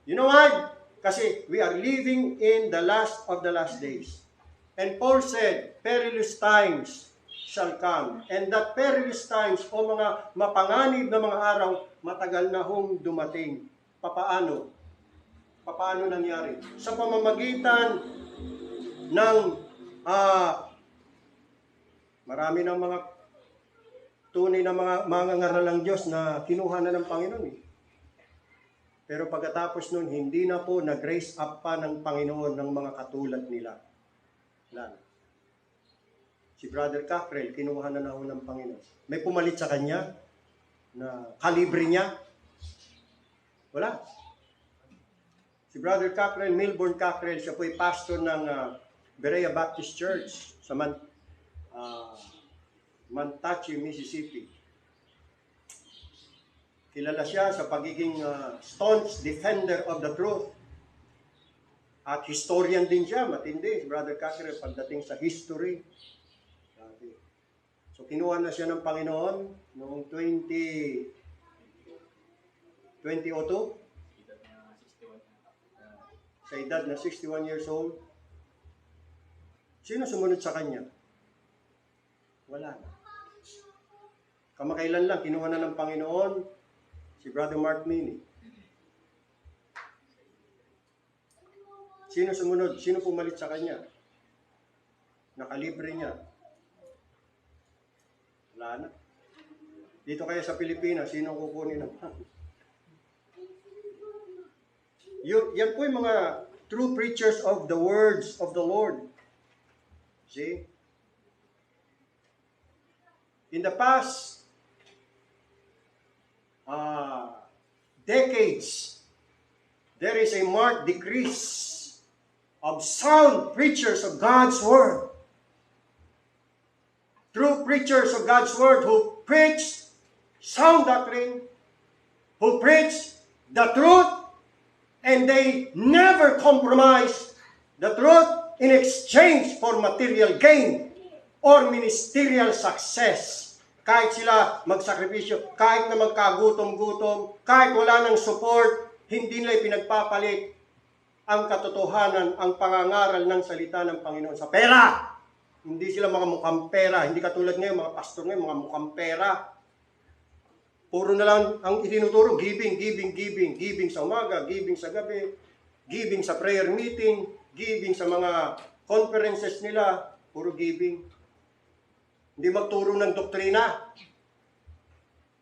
You know why? Kasi we are living in the last of the last days. And Paul said, perilous times shall come. And that perilous times, o mga mapanganib na mga araw, matagal na hong dumating. Papaano? Paano nangyari? Sa pamamagitan ng marami ng mga tunay na mga ngaral ng Diyos na kinuha na ng Panginoon. Pero pagkatapos nun, hindi na po nag-raise up pa ng Panginoon ng mga katulad nila. Wala na. Si Brother Cockrell, kinuha na ho ng Panginoon. May pumalit sa kanya na kalibre niya? Wala. Si Brother Cockrell, Milburn Cockrell, siya po ay pastor ng Berea Baptist Church sa Mantachi, Mississippi. Kilala siya sa pagiging staunch defender of the truth. At historian din siya, matindi. Si Brother Cockrell pagdating sa history. So kinuha na siya ng Panginoon noong 2002. Sa edad na 61 years old. Sino sumunod sa kanya? Wala na. Kamakailan lang, kinuha na ng Panginoon si Brother Mark Mini. Sino sumunod? Sino pumalit sa kanya? Nakalibre niya. Wala na. Dito kaya sa Pilipinas, sino kukunin naman? Yan po yung mga true preachers of the words of the Lord. See? In the past decades, there is a marked decrease of sound preachers of God's Word. True preachers of God's Word who preach sound doctrine, who preach the truth, and they never compromise the truth in exchange for material gain or ministerial success. Kahit sila magsakripisyo, kahit na magkagutom-gutom, kahit wala ng support, hindi nila pinagpapalit ang katotohanan, ang pangangaral ng salita ng Panginoon sa pera. Hindi sila mga mukhang pera. Hindi katulad ngayon, mga pastor ngayon, mga mukhang pera. Puro na lang ang itinuturo, giving, giving, giving. Giving sa umaga, giving sa gabi, giving sa prayer meeting, giving sa mga conferences nila, puro giving. Hindi magturo ng doktrina.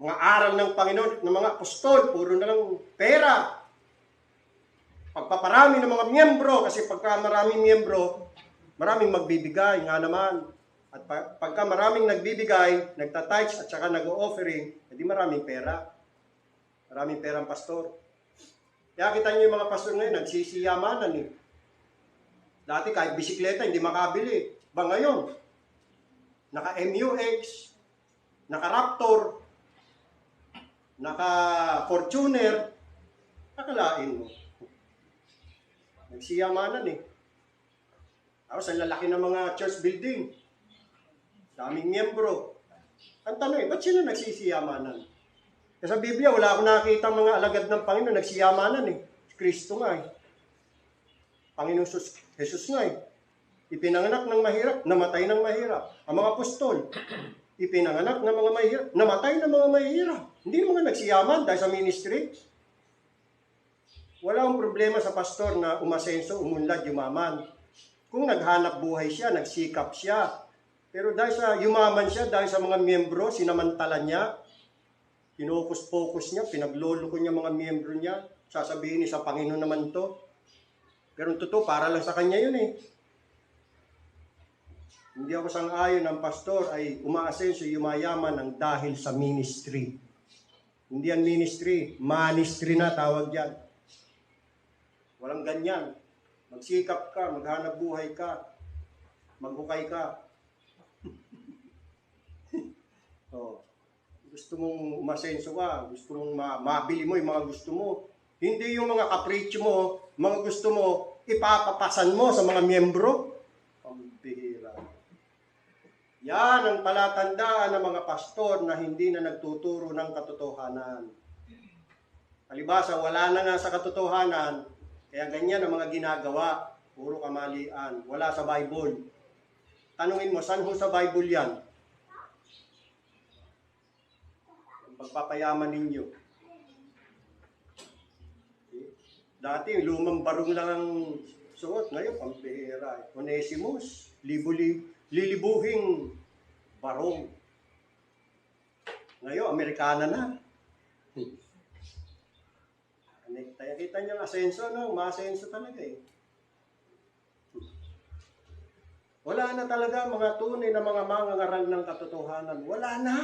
Mga aral ng Panginoon, ng mga apostol, puro na lang pera. Pagpaparami ng mga miyembro, kasi pagka maraming miyembro, maraming magbibigay nga naman. At pagka maraming nagbibigay, nagtatites at saka nag-offering, edi maraming pera. Maraming perang pastor. Kaya kita niyo yung mga pastor ngayon, nagsisiyamanan eh. Dati kahit bisikleta, hindi makabili. Ba ngayon, naka-MUX, naka-Raptor, naka-Fortuner, nakalain mo. Nagsiyamanan eh. Tapos ang lalaki ng mga church building. Daming miyembro. Ang tanong ba't sino nagsisiyamanan? Kasi sa Biblia, wala akong nakikita mga alagad ng Panginoon nagsiyamanan eh. Kristo nga eh. Panginoon Jesus nga eh. Ipinanganak ng mahirap, namatay ng mahirap. Ang mga apostol, ipinanganak ng mga mahirap, namatay ng mga mahirap. Hindi naman nagsiyaman dahil sa ministry. Wala akong problema sa pastor na umasenso, umunlad, yumaman. Kung naghanap buhay siya, nagsikap siya. Pero dahil sa yumaman siya, dahil sa mga miyembro, sinamantala niya, pinukus-focus niya, pinagloloko niya mga miyembro niya, sasabihin niya sa Panginoon naman to. Pero totoo, para lang sa kanya yun eh. Hindi ako sang-ayon ng pastor ay umaasenso, yumayaman ng dahil sa ministry. Hindi yan ministry, manistry na tawag yan. Walang ganyan. Magsikap ka, maghanap buhay ka, maghukay ka. Oh. Gusto mong umasenso ka, gusto mong mabili mo yung mga gusto mo. Hindi yung mga kapritsyo mo, mga gusto mo, ipapapasan mo sa mga miyembro. Pambihira. Yan ang palatandaan ng mga pastor na hindi na nagtuturo ng katotohanan. Palibasa, wala na nga sa katotohanan, kaya ganyan ang mga ginagawa. Puro kamalian. Wala sa Bible. Tanungin mo, saan ho sa Bible yan? Ang pagpapayaman ninyo. Dati, lumang barong lang ang suot. Ngayon, pampihira. Onesimus, lilibuhing barong. Ngayon, Amerikana na. Kita niyo ang asenso, no? Maasenso talaga eh. Wala na talaga mga tunay na mga mangangaral ng katotohanan. Wala na.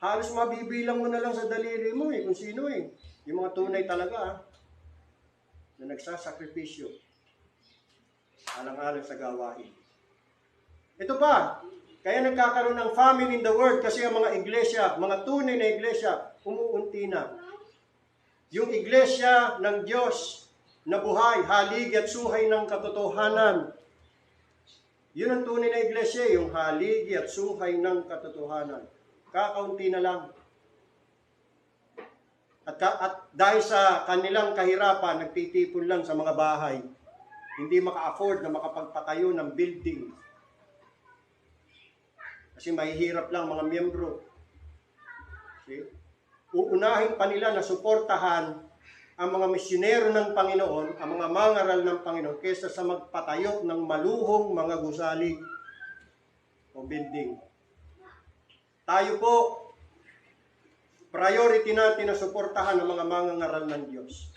Halos mabibilang mo na lang sa daliri mo eh, kung sino eh. Yung mga tunay talaga na nagsasakripisyo. Alang-alang sa gawain. Ito pa, kaya nagkakaroon ng famine in the world kasi ang mga iglesia, mga tunay na iglesia, umuunti na. Yung iglesia ng Diyos na buhay, haligi at suhay ng katotohanan. Yun ang tunay na iglesia, yung haligi at suhay ng katotohanan. Kakaunti na lang. At dahil sa kanilang kahirapan, nagtitipon lang sa mga bahay. Hindi maka-afford na makapagpatayo ng building. Kasi mahihirap lang mga miyembro. See? Uunahin pa nila na suportahan ang mga misyonero ng Panginoon, ang mga mangaral ng Panginoon, kaysa sa magpatayo ng maluhong mga gusali o building. Tayo po, priority natin na suportahan ang mga mangangaral ng Diyos.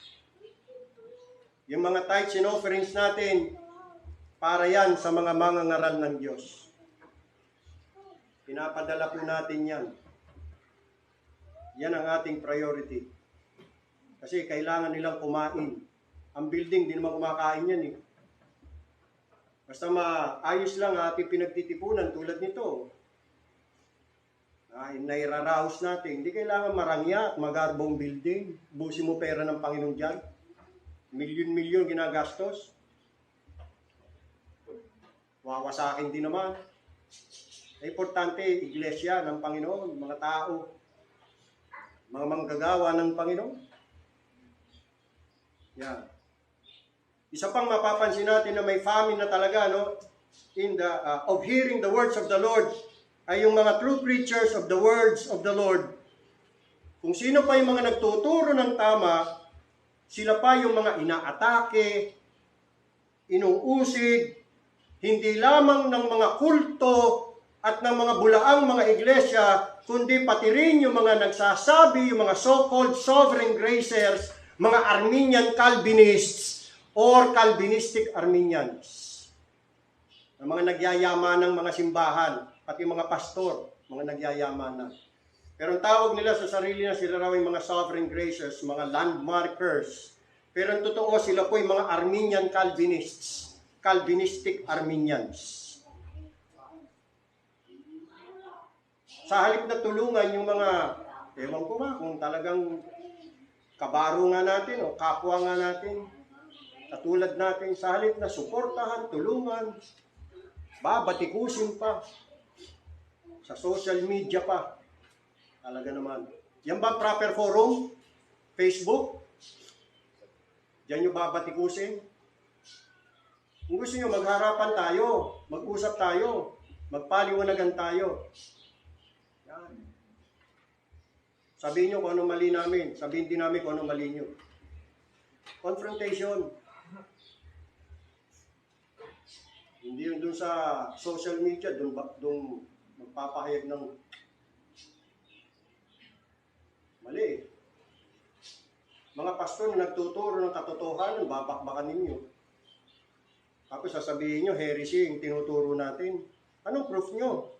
Yung mga tithes and offerings natin, para yan sa mga mangangaral ng Diyos. Pinapadala po natin yan. Yan ang ating priority. Kasi kailangan nilang kumain. Ang building, di naman kumakain yan eh. Basta maayos lang ating pinagtitipunan tulad nito. Nairaraos natin. Hindi kailangan marangya at magarbong building. Busin mo pera ng Panginoon dyan. Milyon-milyon ginagastos. Wawasakin din naman. Importante, iglesia ng Panginoon, mga tao. Mga manggagawa ng Panginoon. Yan. Isa pang mapapansin natin na may famine na talaga, no? In the of hearing the words of the Lord, ay yung mga true preachers of the words of the Lord. Kung sino pa yung mga nagtuturo ng tama, sila pa yung mga inaatake, inuusig, hindi lamang ng mga kulto at ng mga bulaang mga iglesia, kundi pati rin yung mga nagsasabi, yung mga so-called sovereign gracers, mga Arminian Calvinists or Calvinistic Arminians. Ang mga nagyayaman ng mga simbahan, pati mga pastor, mga nagyayaman na. Pero ang tawag nila sa sarili na sila raw yung mga sovereign gracers, mga landmarkers. Pero ang totoo, sila po yung mga Arminian Calvinists, Calvinistic Arminians. Sa halip na tulungan yung mga, ewan ko ba, kung talagang kabaro nga natin o kapwa nga natin, katulad natin, sa halip na suportahan, tulungan, babatikusin pa, sa social media pa, talaga naman. Yan ba proper forum? Facebook? Diyan nyo babatikusin? Kung gusto nyo, magharapan tayo, mag-usap tayo, magpaliwanagan tayo. Yan. Sabihin nyo kung anong mali namin, sabihin din namin kung anong mali nyo. Confrontation. Hindi yun dun sa social media, dun magpapahayag ng mali. Mga pastor na nagtuturo ng katotohanan, babakbakan ninyo. Tapos sasabihin nyo, heresy yung tinuturo natin. Anong proof nyo?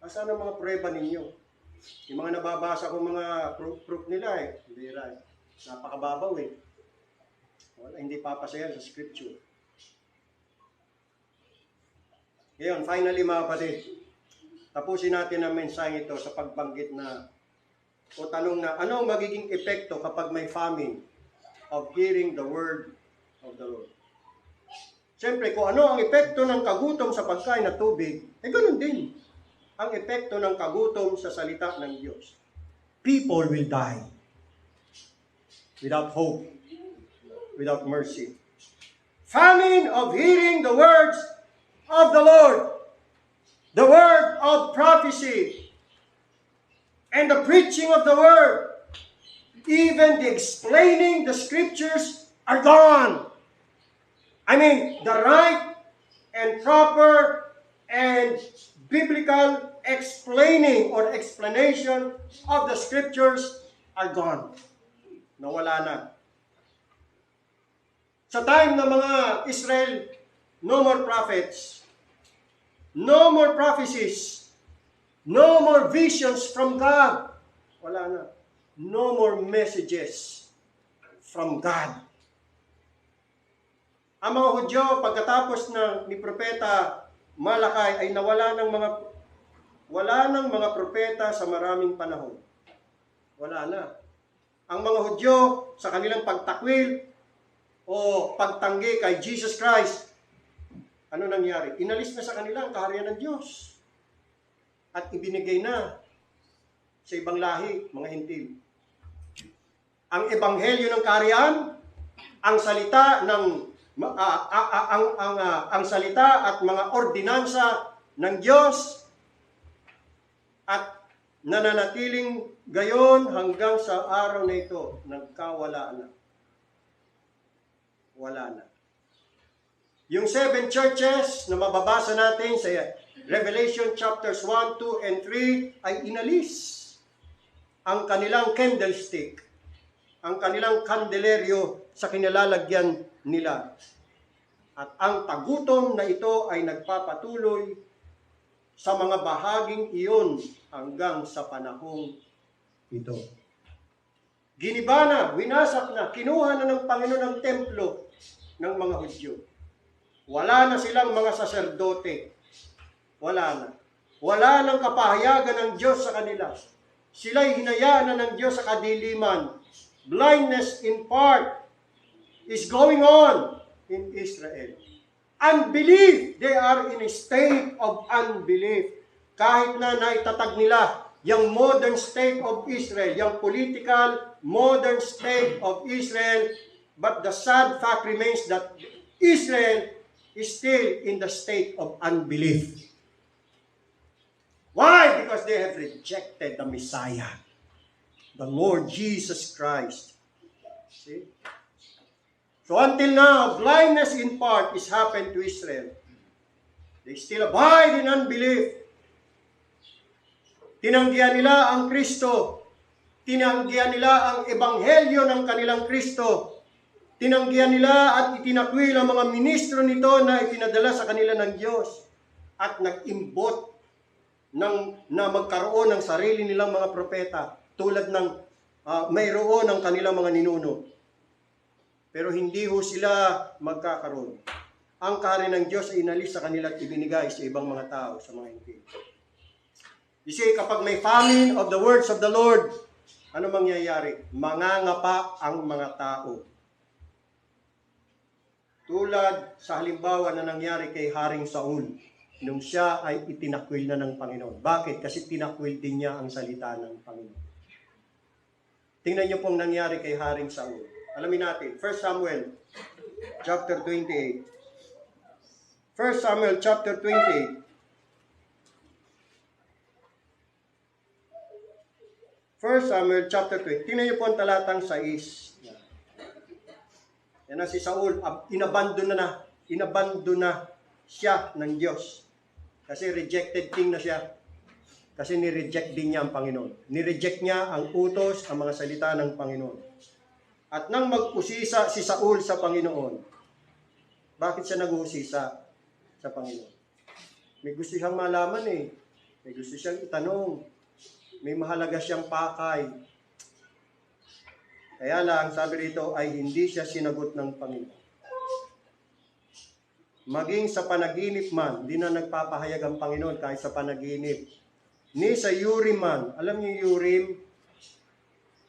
Asan ang mga prueba ninyo? Yung mga nababasa ko mga proof nila hindi right. Napakababaw Wala, hindi papasayan sa scripture. Ngayon, finally mga kapatid, tapusin natin ang mensahe ito sa pagbanggit na o tanong na ano ang magiging epekto kapag may famine of hearing the word of the Lord. Siyempre, kung ano ang epekto ng kagutom sa pagkain at tubig, ganoon din ang epekto ng kagutom sa salita ng Diyos. People will die without hope, without mercy. Famine of hearing the words of the Lord, the word of prophecy, and the preaching of the word, even the explaining the scriptures are gone. I mean, the right and proper and biblical explaining or explanation of the scriptures are gone. Nawala na. Sa time ng mga Israel, no more prophets, no more prophecies, no more visions from God. Wala na. No more messages from God. Ang mga Hudyo, pagkatapos ni Propeta Malakay, ay nawala ng mga propeta sa maraming panahon. Wala na. Ang mga Hudyo, sa kanilang pagtakwil o pagtanggi kay Jesus Christ, ano nangyari? Inalis na sa kanila ang kaharian ng Diyos. At ibinigay na sa ibang lahi, mga hintil. Ang ebanghelyo ng kaharian, ang salita ng ang salita at mga ordinansa ng Diyos at nananatiling gayon hanggang sa araw na ito, nagkawala na. Wala na. Yung 7 churches na mababasa natin sa Revelation chapters 1, 2, and 3 ay inalis ang kanilang candlestick, ang kanilang kandeleryo sa kinilalagyan nila. At ang tagutom na ito ay nagpapatuloy sa mga bahaging iyon hanggang sa panahong ito. Giniba na, winasak na, kinuha na ng Panginoon ang templo ng mga Hudyo. Wala na silang mga saserdote. Wala na. Wala nang kapahayagan ng Diyos sa kanila. Sila'y hinayaan na ng Diyos sa kadiliman. Blindness in part is going on in Israel. Unbelief. They are in a state of unbelief. Kahit na naitatag nila yung modern state of Israel, yung political modern state of Israel, but the sad fact remains that Israel is still in the state of unbelief. Why? Because they have rejected the Messiah, the Lord Jesus Christ. See? So until now, blindness in part is happened to Israel. They still abide in unbelief. Tinanggihan nila ang Kristo. Tinanggihan nila ang ebanghelyo ng kanilang Kristo. Tinanggihan nila at itinakwil ang mga ministro nito na ipinadala sa kanila ng Diyos. At nag-imbot na magkaroon ng sarili nilang mga propeta tulad ng mayroon ng kanilang mga ninuno. Pero hindi ho sila magkakaroon. Ang kaharian ng Diyos ay inalis sa kanila at ibinigay sa ibang mga tao, sa mga hindi. You see, kapag may famine of the words of the Lord, ano mangyayari? Mangangapa ang mga tao. Tulad sa halimbawa na nangyari kay Haring Saul, nung siya ay itinakwil na ng Panginoon. Bakit? Kasi tinakwil din niya ang salita ng Panginoon. Tingnan niyo pong nangyari kay Haring Saul. Alamin natin, 1 Samuel chapter 28. 1 Samuel chapter 28. 1 Samuel chapter 20. Tingnan niyo po ang talatang 6. Yan na si Saul, inabandon na siya ng Diyos. Kasi rejected king na siya. Kasi ni-reject din niya ang Panginoon. Ni-reject niya ang utos, ang mga salita ng Panginoon. At nang mag-usisa si Saul sa Panginoon, bakit siya nag-uusisa sa Panginoon? May gusto siyang malaman eh. May gusto siyang itanong. May mahalaga siyang pakay. Kaya lang, sabi rito, ay hindi siya sinagot ng Panginoon. Maging sa panaginip man, hindi na nagpapahayag ang Panginoon kahit sa panaginip. Ni sa Urim man, alam niyo Urim?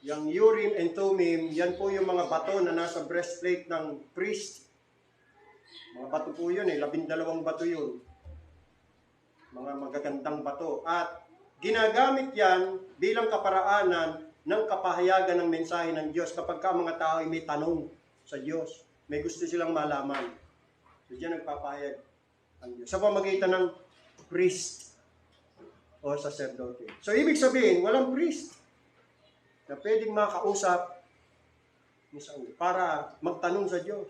Yung Urim and Thummim, yan po yung mga bato na nasa breastplate ng priest. Mga bato po yun 12 bato yun. Mga magagandang bato. At ginagamit yan bilang kaparaanan ng kapahayagan ng mensahe ng Diyos kapag ka mga tao ay may tanong sa Diyos. May gusto silang malaman. So diyan nagpapahayag ang Diyos. Sa pamagitan ng priest o sacerdote. So ibig sabihin, walang priest na pwedeng makausap ni Saul para magtanong sa Diyos.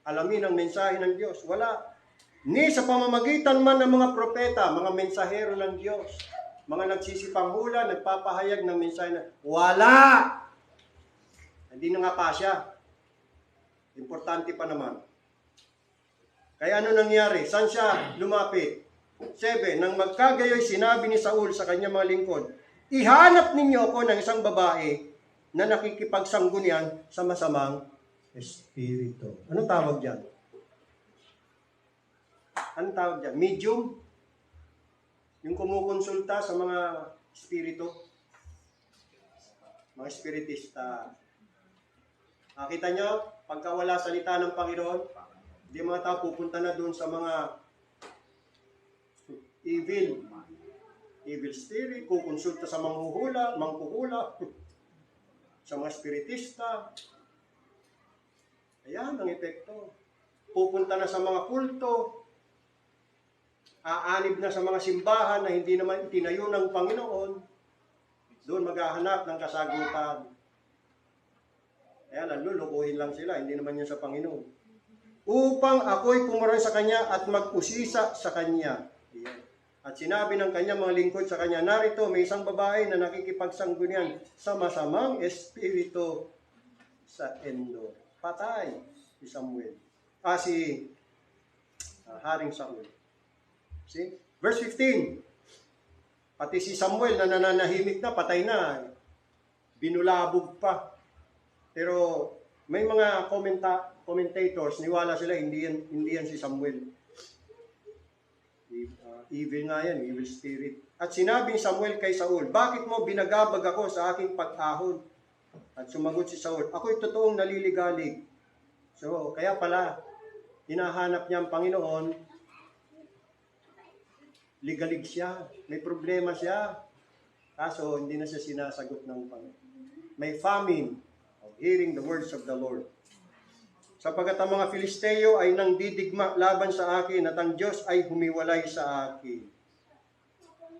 Alamin ang mensahe ng Diyos. Wala. Ni sa pamamagitan man ng mga propeta, mga mensahero ng Diyos, mga nagsisipanghula, nagpapahayag ng mensahe na, wala! Hindi na nga pa siya. Importante pa naman. Kaya ano nangyari? Saan siya lumapit? 7. Nang magkagayoy, sinabi ni Saul sa kanyang mga lingkod, ihanap ninyo ako ng isang babae na nakikipagsanggunian sa masamang espiritu. Anong tawag dyan? Anong tawag dyan? Medium? Yung kumukonsulta sa mga espiritu? Mga espiritista. Kita nyo, pagka wala salita ng Panginoon, hindi mga tao pupunta na doon sa mga evil spirit, kukonsulta sa mangkuhula, sa mga espiritista. Ayan ang epekto. Pupunta na sa mga kulto, aanib na sa mga simbahan na hindi naman itinayo ng Panginoon, doon maghahanap ng kasagutan. Kaya lang, lulukuhin lang sila, hindi naman yun sa Panginoon. Upang ako'y pumuray sa Kanya at mag-usisa sa Kanya. At sinabi ng Kanya mga lingkod sa Kanya, narito may isang babae na nakikipagsanggunian sa masamang espiritu sa Endor. Patay si Samuel. Si Haring Saul. See? Verse 15. Pati si Samuel na nananahimik na, patay na. Binulabog pa. Pero may mga commentators, niwala sila, hindi yan si Samuel. Evil nga yan, evil spirit. At sinabi ni Samuel kay Saul, bakit mo binagabag ako sa aking pag-ahon? At sumagot si Saul, ako'y totoong naliligalig. So, kaya pala, hinahanap niya ang Panginoon, ligalig siya, may problema siya. Kaso, hindi na siya sinasagot ng Panginoon. May famine of hearing the words of the Lord. Sapagkat ang mga Filisteo ay nang didigma laban sa akin at ang Diyos ay humiwalay sa akin.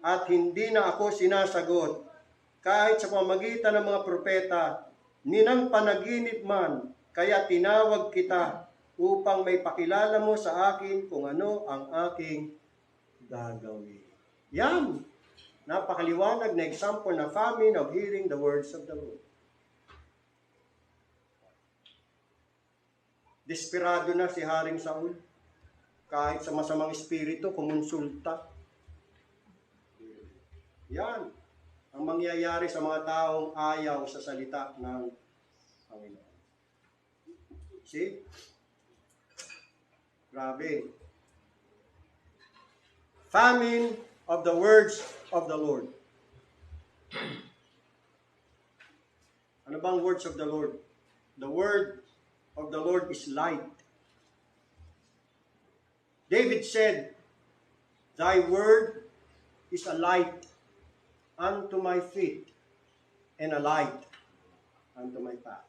At hindi na ako sinasagot kahit sa pamagitan ng mga propeta, ninang panaginip man, kaya tinawag kita upang may pakilala mo sa akin kung ano ang aking gagawin. Yan. Napakaliwanag na example na famine of hearing the words of the Lord. Desperado na si Haring Saul. Kahit sa masamang espiritu, kumonsulta. Yan ang mangyayari sa mga taong ayaw sa salita ng Panginoon. See? Grabe. Famine of the words of the Lord. Ano bang words of the Lord? The word of the Lord is light. David said, "Thy word is a light unto my feet and a light unto my path."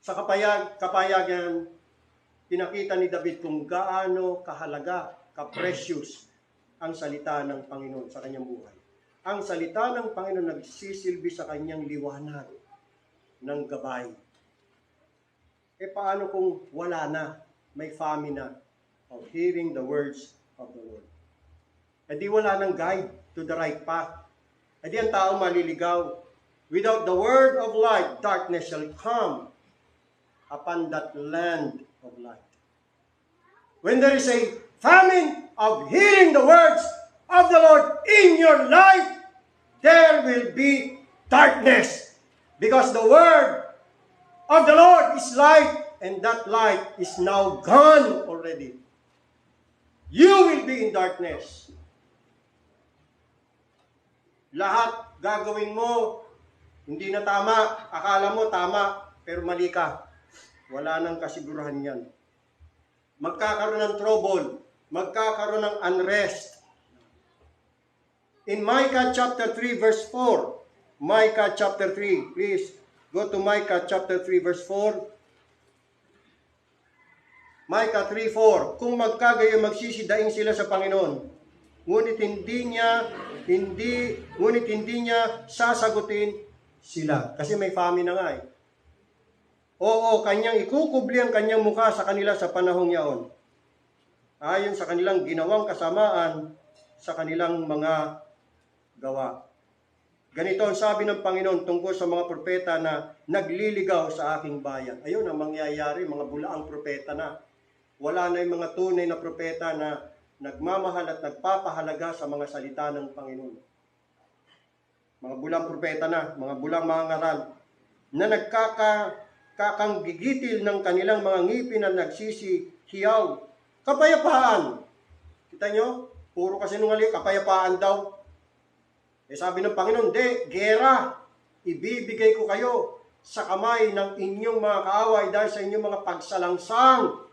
Sa kapayagan, pinakita ni David kung gaano kahalaga, ka-precious ang salita ng Panginoon sa kanyang buhay. Ang salita ng Panginoon nagsisilbi sa kanyang liwanag ng gabay. E paano kung wala na, may famine na of hearing the words of the Lord? E di wala nang guide to the right path. E di ang tao maliligaw. Without the word of light, darkness shall come upon that land of light. When there is a famine of hearing the words of the Lord in your life, there will be darkness. Because the word of the Lord is light, and that light is now gone already. You will be in darkness. Lahat gagawin mo, hindi na tama. Akala mo tama, pero mali ka. Wala nang kasigurahan yan. Magkakaroon ng trouble. Magkakaroon ng unrest. In Micah chapter 3 verse 4. Micah chapter 3. Please, go to Micah chapter 3 verse 4. Micah 3:4. Kung magkagayo magsisidaing sila sa Panginoon, ngunit hindi niya sasagutin sila. Kasi may famine na nga eh. Oo, kanyang ikukubli ang kanyang mukha sa kanila sa panahong yaon. Ayon sa kanilang ginawang kasamaan sa kanilang mga gawa. Ganito ang sabi ng Panginoon tungkol sa mga propeta na nagliligaw sa aking bayan. Ayun ang mangyayari, mga bulaang propeta na. Wala na yung mga tunay na propeta na nagmamahal at nagpapahalaga sa mga salita ng Panginoon. Mga bulang propeta na, mga bulang mga ngaral, na nagkakanggigitil ng kanilang mga ngipin at nagsisihiyaw. Kapayapaan. Kita nyo? Puro kasi nungali, kapayapaan daw. Eh sabi ng Panginoon, di, gera. Ibibigay ko kayo sa kamay ng inyong mga kaaway dahil sa inyong mga pagsalangsang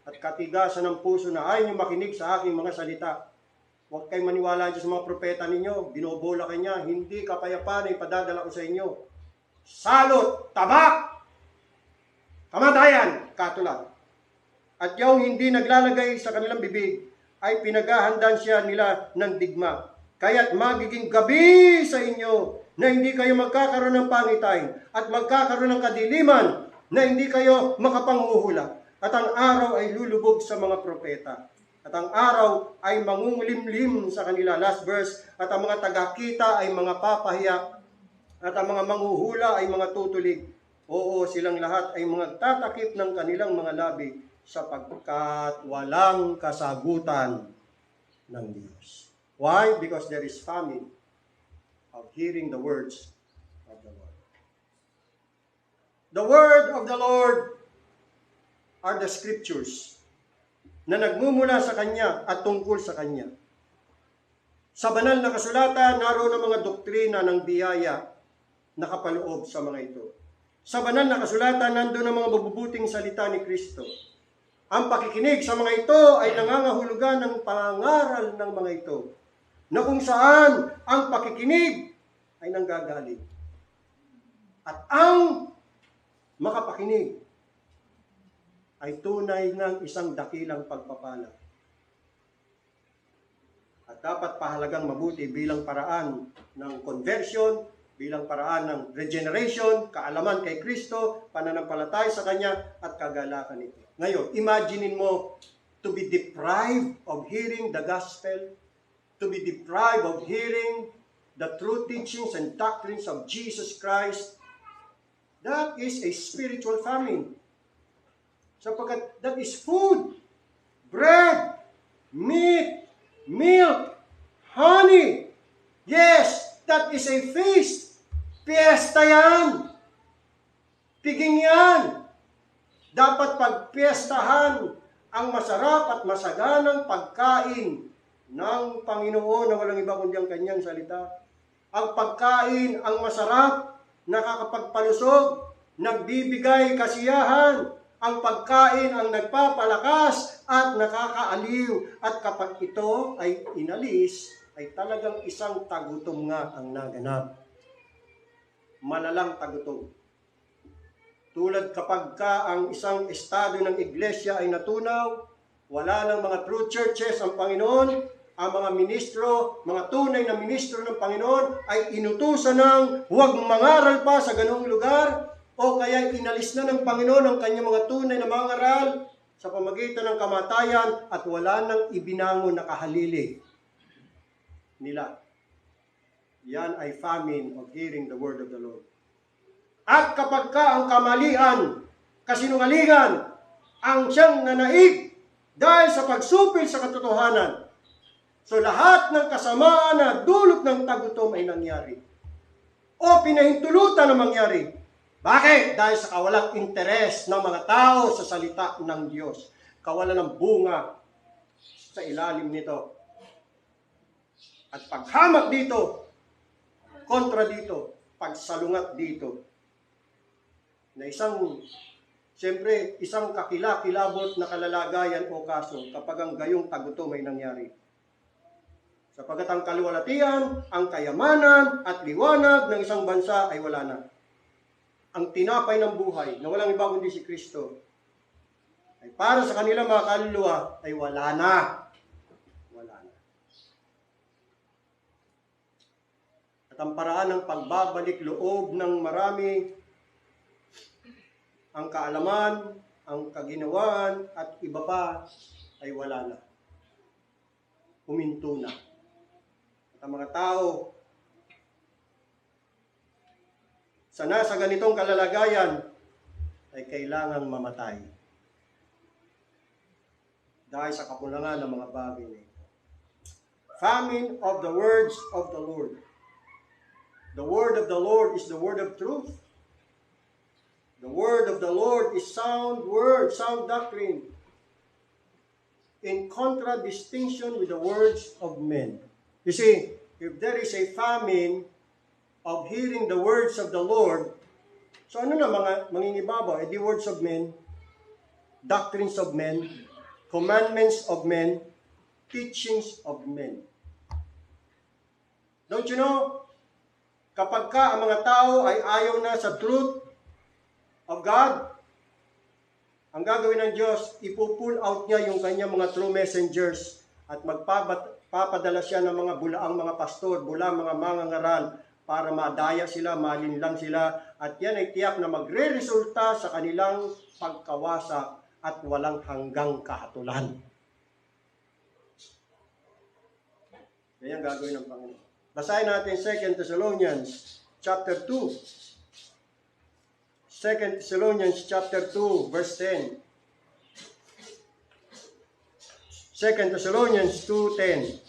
at katigasan ng puso na ayaw nyo makinig sa aking mga salita. Huwag kayo maniwala dyan sa mga propeta ninyo. Binobola ka niya. Hindi kapayapaan ay padadala ko sa inyo. Salot, tabak, kamatayan, katulad. At yung hindi naglalagay sa kanilang bibig ay pinaghahandaan siya nila ng digma. Kaya't magiging gabi sa inyo na hindi kayo magkakaroon ng pangitain at magkakaroon ng kadiliman na hindi kayo makapanghuhula. At ang araw ay lulubog sa mga propeta. At ang araw ay mangungulimlim sa kanila. Last verse. At ang mga tagakita ay mga papahiya. At ang mga manghuhula ay mga tutulig. Oo, silang lahat ay mga tatakip ng kanilang mga labi sapagkat walang kasagutan ng Diyos. Why? Because there is famine of hearing the words of the Lord. The word of the Lord are the scriptures na nagmumula sa Kanya at tungkol sa Kanya. Sa banal na kasulatan, naroon ang mga doktrina ng biyaya na kapaloob sa mga ito. Sa banal na kasulatan, nandun ang mga mabubuting salita ni Kristo. Ang pakikinig sa mga ito ay nangangahulugan ng pangaral ng mga ito, na kung saan ang pakikinig ay nanggagaling. At ang makapakinig ay tunay ng isang dakilang pagpapala. At dapat pahalagang mabuti bilang paraan ng conversion, bilang paraan ng regeneration, kaalaman kay Kristo, pananampalataya sa Kanya, at kagalakan nito. Ngayon, imaginein mo to be deprived of hearing the gospel, to be deprived of hearing the true teachings and doctrines of Jesus Christ. That is a spiritual famine. Sapagkat that is food, bread, meat, milk, honey. Yes, that is a feast. Piyesta yan. Piging yan. Dapat pagpiyestahan ang masarap at masaganang pagkain ng Panginoon na walang iba kundi ang kanyang salita. Ang pagkain, ang masarap, nakakapagpalusog, nagbibigay kasiyahan. Ang pagkain ang nagpapalakas at nakakaaliw. At kapag ito ay inalis, ay talagang isang tagutom nga ang naganap. Malalang tagutom. Tulad kapag ang isang estado ng iglesia ay natunaw, wala lang mga true churches ang Panginoon, ang mga ministro, mga tunay na ministro ng Panginoon ay inutusan ng huwag mangaral pa sa ganung lugar o kaya inalis na ng Panginoon ang kanyang mga tunay na mangaral sa pamagitan ng kamatayan at wala nang ibinangon na kahalili nila. Yan ay famine of hearing the word of the Lord. At kapag ang kamalian, kasinungalingan, ang siyang nanaig dahil sa pagsupil sa katotohanan, so lahat ng kasamaan na dulot ng tagutom ay nangyari. O pinahintulutan na mangyari. Bakit? Dahil sa kawalang interes ng mga tao sa salita ng Diyos. Kawalan ng bunga sa ilalim nito. At paghamak dito, kontra dito, pagsalungat dito, na siyempre, isang kakilakilabot na kalalagayan o kaso kapag ang gayong tagutom ay nangyari. Sapagat ang kaluwalhatian, ang kayamanan at liwanag ng isang bansa ay wala na. Ang tinapay ng buhay na walang iba kundi si Kristo ay para sa kanila mga kaluluwa ay wala na. Wala na. At ang paraan ng pagbabalik loob ng marami, ang kaalaman, ang kaginawaan, at iba pa ay wala na. Huminto na. At ang mga tao sa nasa ganitong kalalagayan ay kailangang mamatay. Dahil sa kakulangan ng mga bagay na ito. Famine of the words of the Lord. The word of the Lord is the word of truth. The word of the Lord is sound word, sound doctrine, in contradistinction with the words of men. You see, if there is a famine of hearing the words of the Lord, so ano na mga mangingibabaw? The words of men, doctrines of men, commandments of men, teachings of men. Don't you know, kapag ang mga tao ay ayaw na sa truth of God, ang gagawin ng Diyos, ipupull out niya yung kanyang mga true messengers at magpapadala siya ng mga bulaang mga pastor, bulaang mga mangangaral para madaya sila, malinlang sila, at yan ay tiyak na magre-resulta sa kanilang pagkawasak at walang hanggang kahatulan. Yan ang gagawin ng Panginoon. Basahin natin 2 Thessalonians chapter 2. 2 Thessalonians chapter 2, verse 10. 2 Thessalonians 2:10.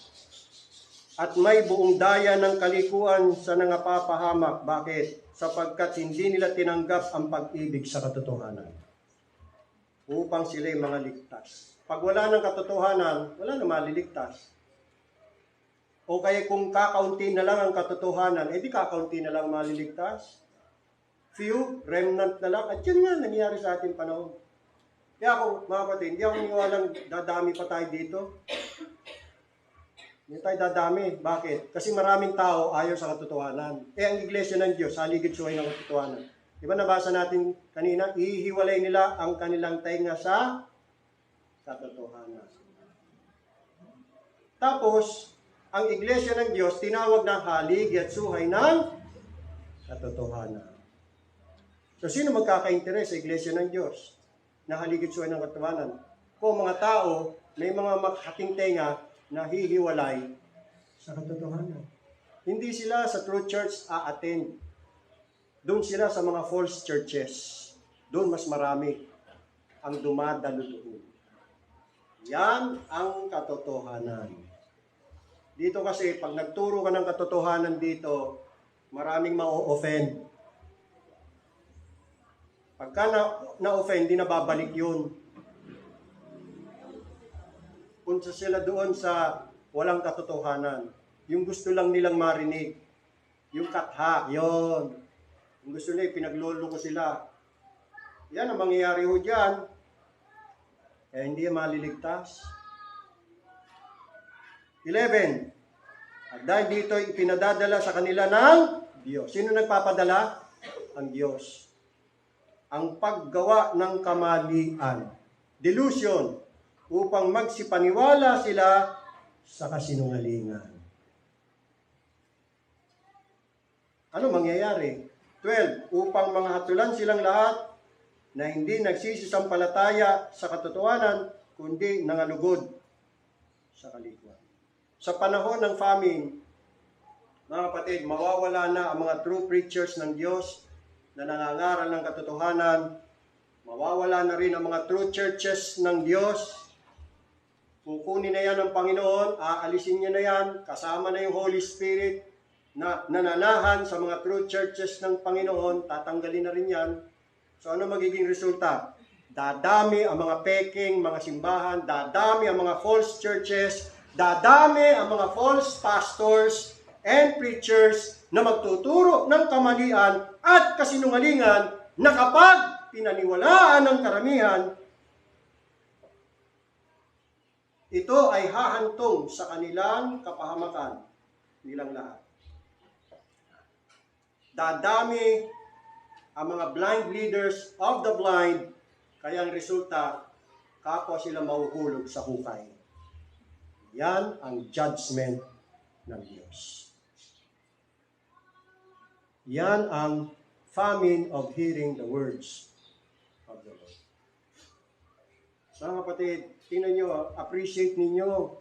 At may buong daya ng kalikuan sa nangapapahamak. Bakit? Sapagkat hindi nila tinanggap ang pag-ibig sa katotohanan. Upang sila'y mga ligtas. Pag wala ng katotohanan, wala na maliligtas. O kaya kung kakaunti na lang ang katotohanan, edi kakaunti na lang maliligtas. Few, remnant na lang. At yun nga nangyari sa ating panahon. Kaya ako, mga kapatid, hindi ako niniwalang dadami pa tayo dito. Hindi tayo dadami. Bakit? Kasi maraming tao ayaw sa katotohanan. Ang iglesia ng Diyos, haligid suway ng katotohanan. Di ba nabasa natin kanina, ihiwalay nila ang kanilang tainga sa katotohanan. Tapos, ang iglesia ng Diyos, tinawag na haligid at suhay ng katotohanan. So, sino magkaka-interes sa Iglesia ng Diyos na haligid-suhay ng katotohanan? Kung mga tao, may mga makahating tenga na hihiwalay sa katotohanan. Hindi sila sa true church a-attend. Doon sila sa mga false churches. Doon mas marami ang dumadalo doon. Yan ang katotohanan. Dito kasi, pag nagturo ka ng katotohanan dito, maraming ma-offend. Pagka na-offend, di na babalik yun. Punta sila doon sa walang katotohanan. Yung gusto lang nilang marinig. Yung katha, yon. Yung gusto nila, pinaglolo ko sila. Yan ang mangyayari ho dyan. Eh, hindi maliligtas. 11. At dahil dito, ipinadadala sa kanila ng Diyos. Sino nagpapadala? Ang Diyos. Ang paggawa ng kamalian. Delusion. Upang magsipaniwala sila sa kasinungalingan. Ano mangyayari? 12. Upang mga hatulan silang lahat na hindi nagsisisampalataya sa katotohanan, kundi nangalugod sa kalikuan. Sa panahon ng famine, mga kapatid, mawawala na ang mga true preachers ng Diyos na nangangaral ng katotohanan. Mawawala na rin ang mga true churches ng Diyos. Kukunin na yan ng Panginoon, aalisin niya na yan, kasama na yung Holy Spirit na nananahan sa mga true churches ng Panginoon, tatanggalin na rin yan. So ano magiging resulta? Dadami ang mga peking, mga simbahan, dadami ang mga false churches, dadami ang mga false pastors and preachers na magtuturo ng kamalian at kasinungalingan na kapag pinaniwalaan ng karamihan, ito ay hahantong sa kanilang kapahamakan nilang lahat. Dadami ang mga blind leaders of the blind, kaya ang resulta, kapwa sila mahuhulog sa hukay. Yan ang judgment ng Diyos. Yan ang famine of hearing the words of the Lord. Mga kapatid, tingnan nyo, appreciate ninyo.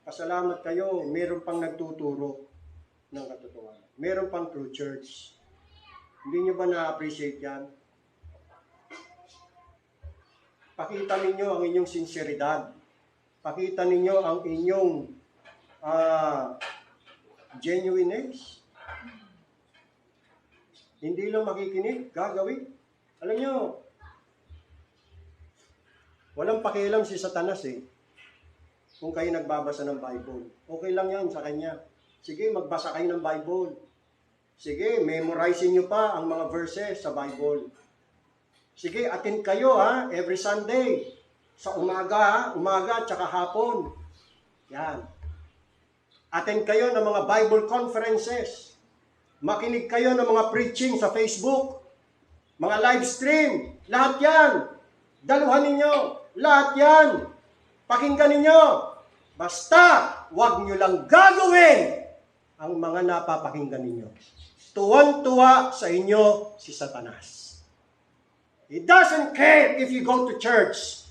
Pasalamat kayo, meron pang nagtuturo ng katotohanan. Meron pang true church. Hindi nyo ba na-appreciate yan? Pakita ninyo ang inyong sinseridad. Pakita ninyo ang inyong genuineness. Hindi lang makikinig, gagawin. Alam nyo, walang pakialam si Satanas kung kayo nagbabasa ng Bible. Okay lang yan sa kanya. Sige, magbasa kayo ng Bible. Sige, memorizing nyo pa ang mga verses sa Bible. Sige, attend kayo every Sunday. Sa umaga, umaga at saka hapon. Yan. Attend kayo ng mga Bible conferences. Makinig kayo ng mga preaching sa Facebook. Mga live stream. Lahat yan. Daluhan ninyo. Lahat yan. Pakinggan ninyo. Basta, huwag nyo lang gagawin ang mga napapakinggan ninyo. Tuwan-tuwa sa inyo si Satanas. He doesn't care if you go to church.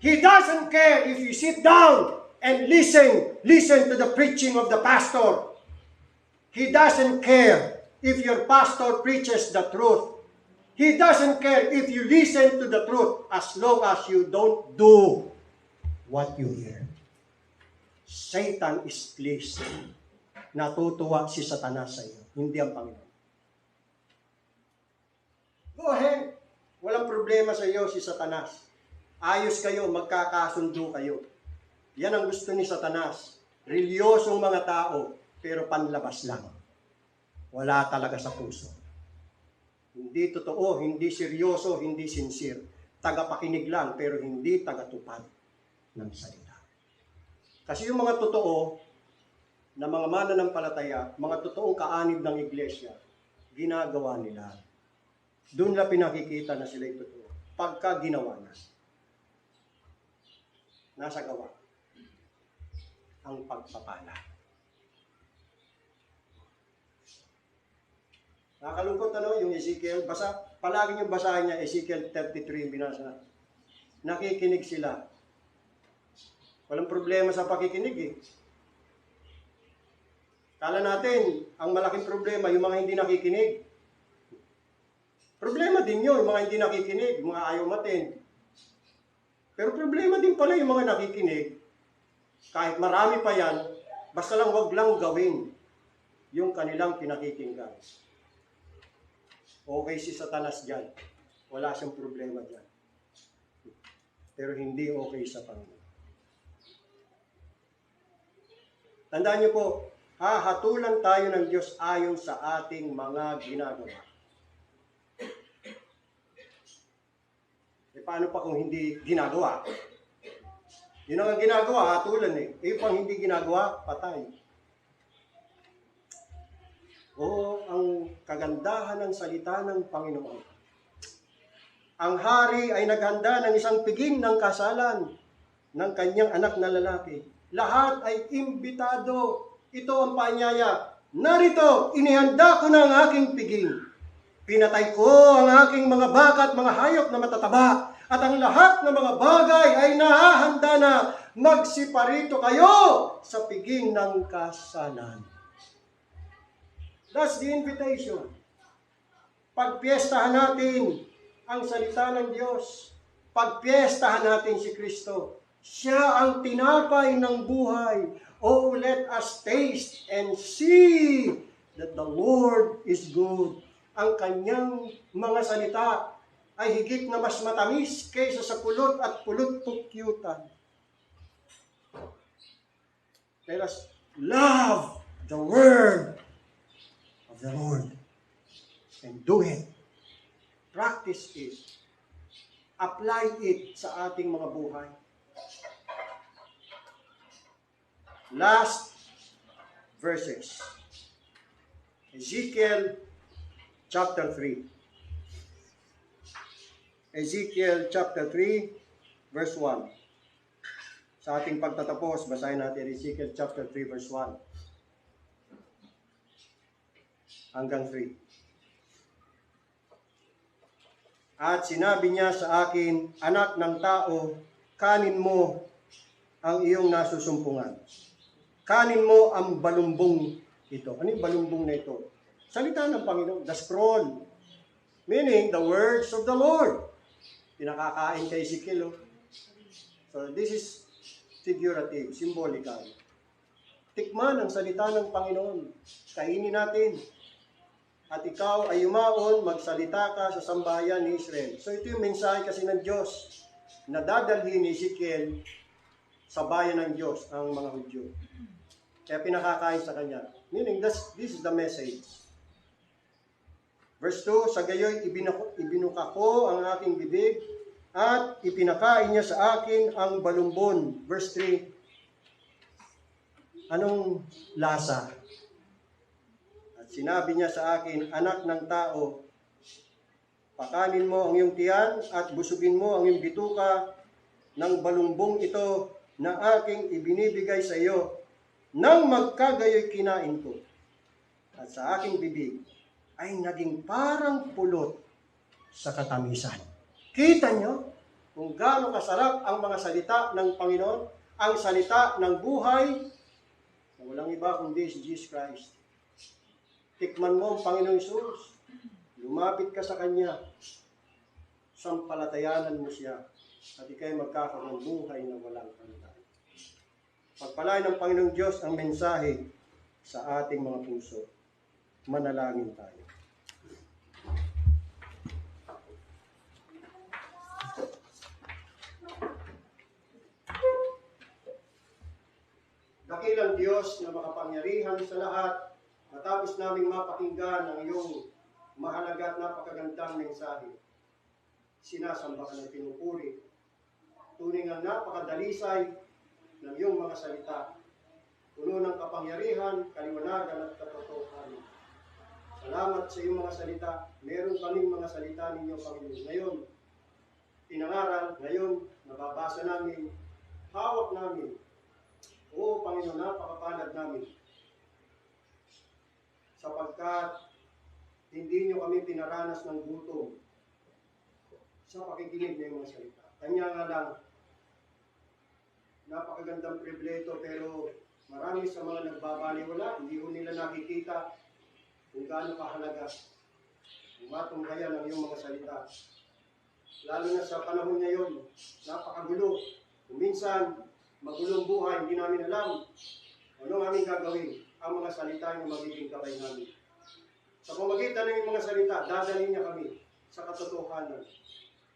He doesn't care if you sit down and listen to the preaching of the pastor. He doesn't care if your pastor preaches the truth. He doesn't care if you listen to the truth as long as you don't do what you hear. Satan is pleased. Natutuwa si Satanas sa iyo, hindi ang Panginoon. Go ahead. Walang problema sa iyo si Satanas. Ayos kayo, magkakasundo kayo. Yan ang gusto ni Satanas. Reliyosong mga tao, pero panlabas lang. Wala talaga sa puso. Hindi totoo, hindi seryoso, hindi sincere. Tagapakinig lang, pero hindi tagatupad ng salita. Kasi yung mga totoo, na mga mananampalataya, mga totoong kaanib ng iglesia, ginagawa nila. Doon na pinakikita na sila'y totoo. Pagka ginawa na. Nasa gawa. Ang pagpapala. Nakakalungkot yung Ezekiel, palagi niyong basahin niya, Ezekiel 33 binasa. Nakikinig sila. Walang problema sa pakikinig eh. Kala natin, ang malaking problema, yung mga hindi nakikinig. Problema din yun, yung mga hindi nakikinig, yung mga ayaw matin. Pero problema din pala yung mga nakikinig, kahit marami pa yan, basta lang wag lang gawin yung kanilang pinakikinggan. Okay si Satanas dyan. Wala siyang problema dyan. Pero hindi okay sa Panginoon. Tandaan niyo po, hahatulan tayo ng Diyos ayon sa ating mga ginagawa. Paano pa kung hindi ginagawa? Yun ang ginagawa, hatulan eh. Pang hindi ginagawa, patay. Ang kagandahan ng salita ng Panginoon. Ang hari ay naghanda ng isang piging ng kasalan ng kanyang anak na lalaki. Lahat ay imbitado. Ito ang paanyaya. Narito, inihanda ko na ang aking piging. Pinatay ko ang aking mga baka at mga hayop na matataba. At ang lahat ng mga bagay ay nahahanda na. Magsiparito kayo sa piging ng kasalan. That's the invitation. Pagpiestahan natin ang salita ng Diyos. Pagpiestahan natin si Kristo. Siya ang tinapay ng buhay. Oh, let us taste and see that the Lord is good. Ang kanyang mga salita ay higit na mas matamis kaysa sa pulot at pulot-pukyutan. Let us love the word of the Lord and do it. Practice it. Apply it sa ating mga buhay. Last verses. Ezekiel chapter 3. Ezekiel chapter 3, verse 1. Sa ating pagtatapos, basahin natin Ezekiel chapter 3, verse 1. Hanggang 3. At sinabi niya sa akin, anak ng tao, kanin mo ang iyong nasusumpungan. Kanin mo ang balumbong ito. Ano yung balumbong na ito? Salita ng Panginoon, the scroll. Meaning, the words of the Lord. Pinakakain kay Ezekiel. So, this is figurative, symbolical. Tikman ang salita ng Panginoon. Kainin natin. At ikaw ay yumaon, magsalita ka sa sambahayan ni Israel. So, ito yung mensahe kasi ng Diyos na dadalhin ni Ezekiel sa bayan ng Diyos, ang mga Hudyo. Kaya pinakakain sa kanya. Meaning, this is the message. Verse 2, sa gayoy ibinuka ko ang aking bibig at ipinakain niya sa akin ang balumbon. Verse 3, anong lasa? At sinabi niya sa akin, anak ng tao, pakanin mo ang iyong tiyan at busugin mo ang iyong bituka ng balumbong ito na aking ibinibigay sa iyo nang magkagayoy kinain ko. At sa aking bibig ay naging parang pulot sa katamisan. Kita nyo kung gaano kasarap ang mga salita ng Panginoon, ang salita ng buhay, na walang iba kundi si Jesus Christ. Tikman mo ang Panginoong Hesus, lumapit ka sa Kanya, sampalatayanan mo siya, at ikay magkakaroon ng buhay na walang hanggan. Pagpalain ng Panginoong Diyos ang mensahe sa ating mga puso. Manalangin tayo. Dakilang Diyos na makapangyarihan sa lahat, matapos naming mapakinggan ang iyong mahalaga at napakagandang mensahe. Sinasamba ka ng pinupuri. Tunay ang napakadalisay ng iyong mga salita. Puno ng kapangyarihan, kaliwanagan at katotohanan. Salamat sa iyong mga salita. Meron kaming mga salita ninyo, Panginoon. Ngayon, pinangaral, ngayon, nababasa namin, hawak namin. Oo, Panginoon, napakapalad namin. Sapagkat hindi nyo kami pinaranas ng gutom sa pakikinig ng mga salita. Kanya nga lang, napakagandang pribileto pero marami sa mga nagbabaliwala, hindi ko nila nakikita kung gaano kahalaga ang matunghayan ng iyong mga salita. Lalo na sa panahon ngayon, napakagulo. Kung minsan, magulong buhay, hindi namin alam ano ang aming gagawin. Ang mga salita yung magiging gabay namin. Sa pamagitan ng mga salita, dadalhin niya kami sa katotohanan,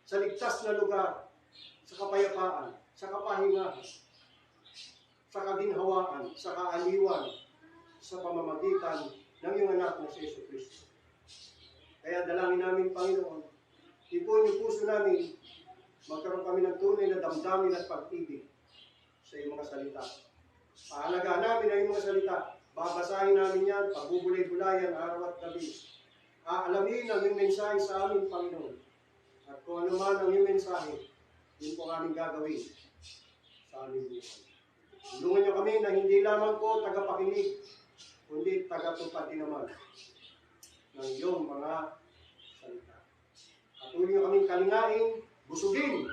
sa ligtas na lugar, sa kapayapaan, sa kapahingahan, sa kaginhawaan, sa kaaliwan, sa pamamagitan ng iyong anak na si Jesucristo. Kaya dalangin namin, Panginoon, ipuin yung puso namin, magkaroon kami ng tunay na damdamin at pag-ibig sa iyong mga salita. Paalagaan namin ang iyong mga salita. Babasahin namin yan, pagbubulay-bulayan araw at gabi. Aalamin ang iyong mensahe sa amin, Panginoon. At kung ano man ang iyong mensahe, yun po aming gagawin sa aming buhay. Tulungan niyo kami na hindi lamang po tagapakinig, kundi tagatupad din naman ng iyong mga salita. Patuloy niyo kaming kalingain, busugin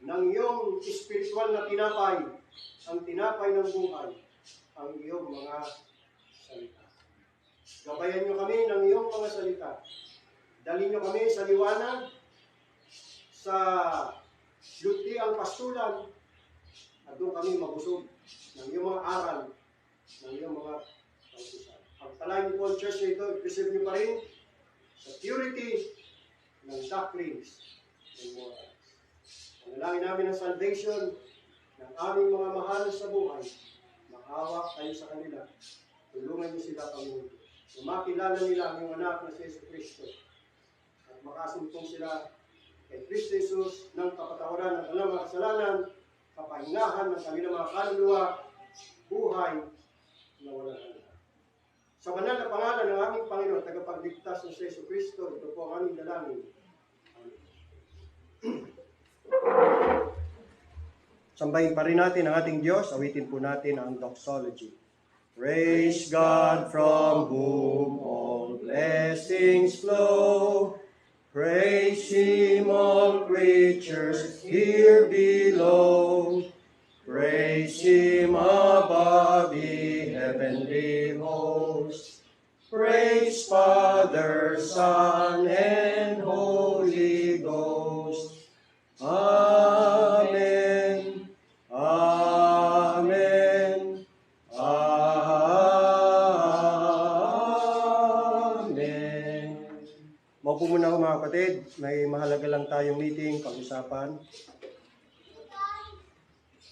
ng iyong espiritual na tinapay, ang tinapay ng buhay, ang iyong mga salita. Gabayan niyo kami ng iyong mga salita. Dalhin niyo kami sa liwanag, sa lukti ang pastulan, at doon kami mabusog ng iyong mga aral, ng iyong mga kautusan. Ang talay niyo po ang church na ito, i-preserve niyo pa rin sa purity ng doctrines and morals. Panalangin namin ang salvation ng aming mga mahal sa buhay. Maawa kayo sa kanila. Tulungan niyo sila, Panginoon. Makilala nila ang iyong anak na si Jesucristo at makasumpong sila kay Kristo Jesus ng kapatawaran ng kanilang mga kasalanan, kapahingahan ng kanilang mga kaluluwa, buhay na walang hanggan. Sa banal na pangalan ng aming Panginoon, tagapagligtas ng si Jesucristo, ito po ang aming dalangin. Sambahin pa rin natin ang ating Diyos, awitin po natin ang doxology. Praise God from whom all blessings flow. Praise Him, all creatures here below. Praise Him above the heavenly host. Praise Father, Son, and Holy Ghost. Amen. Amen. Amen. Maupo muna ako mga kapatid. May mahalaga lang tayong meeting, pag-usapan.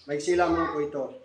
Maiksi lamang po ito.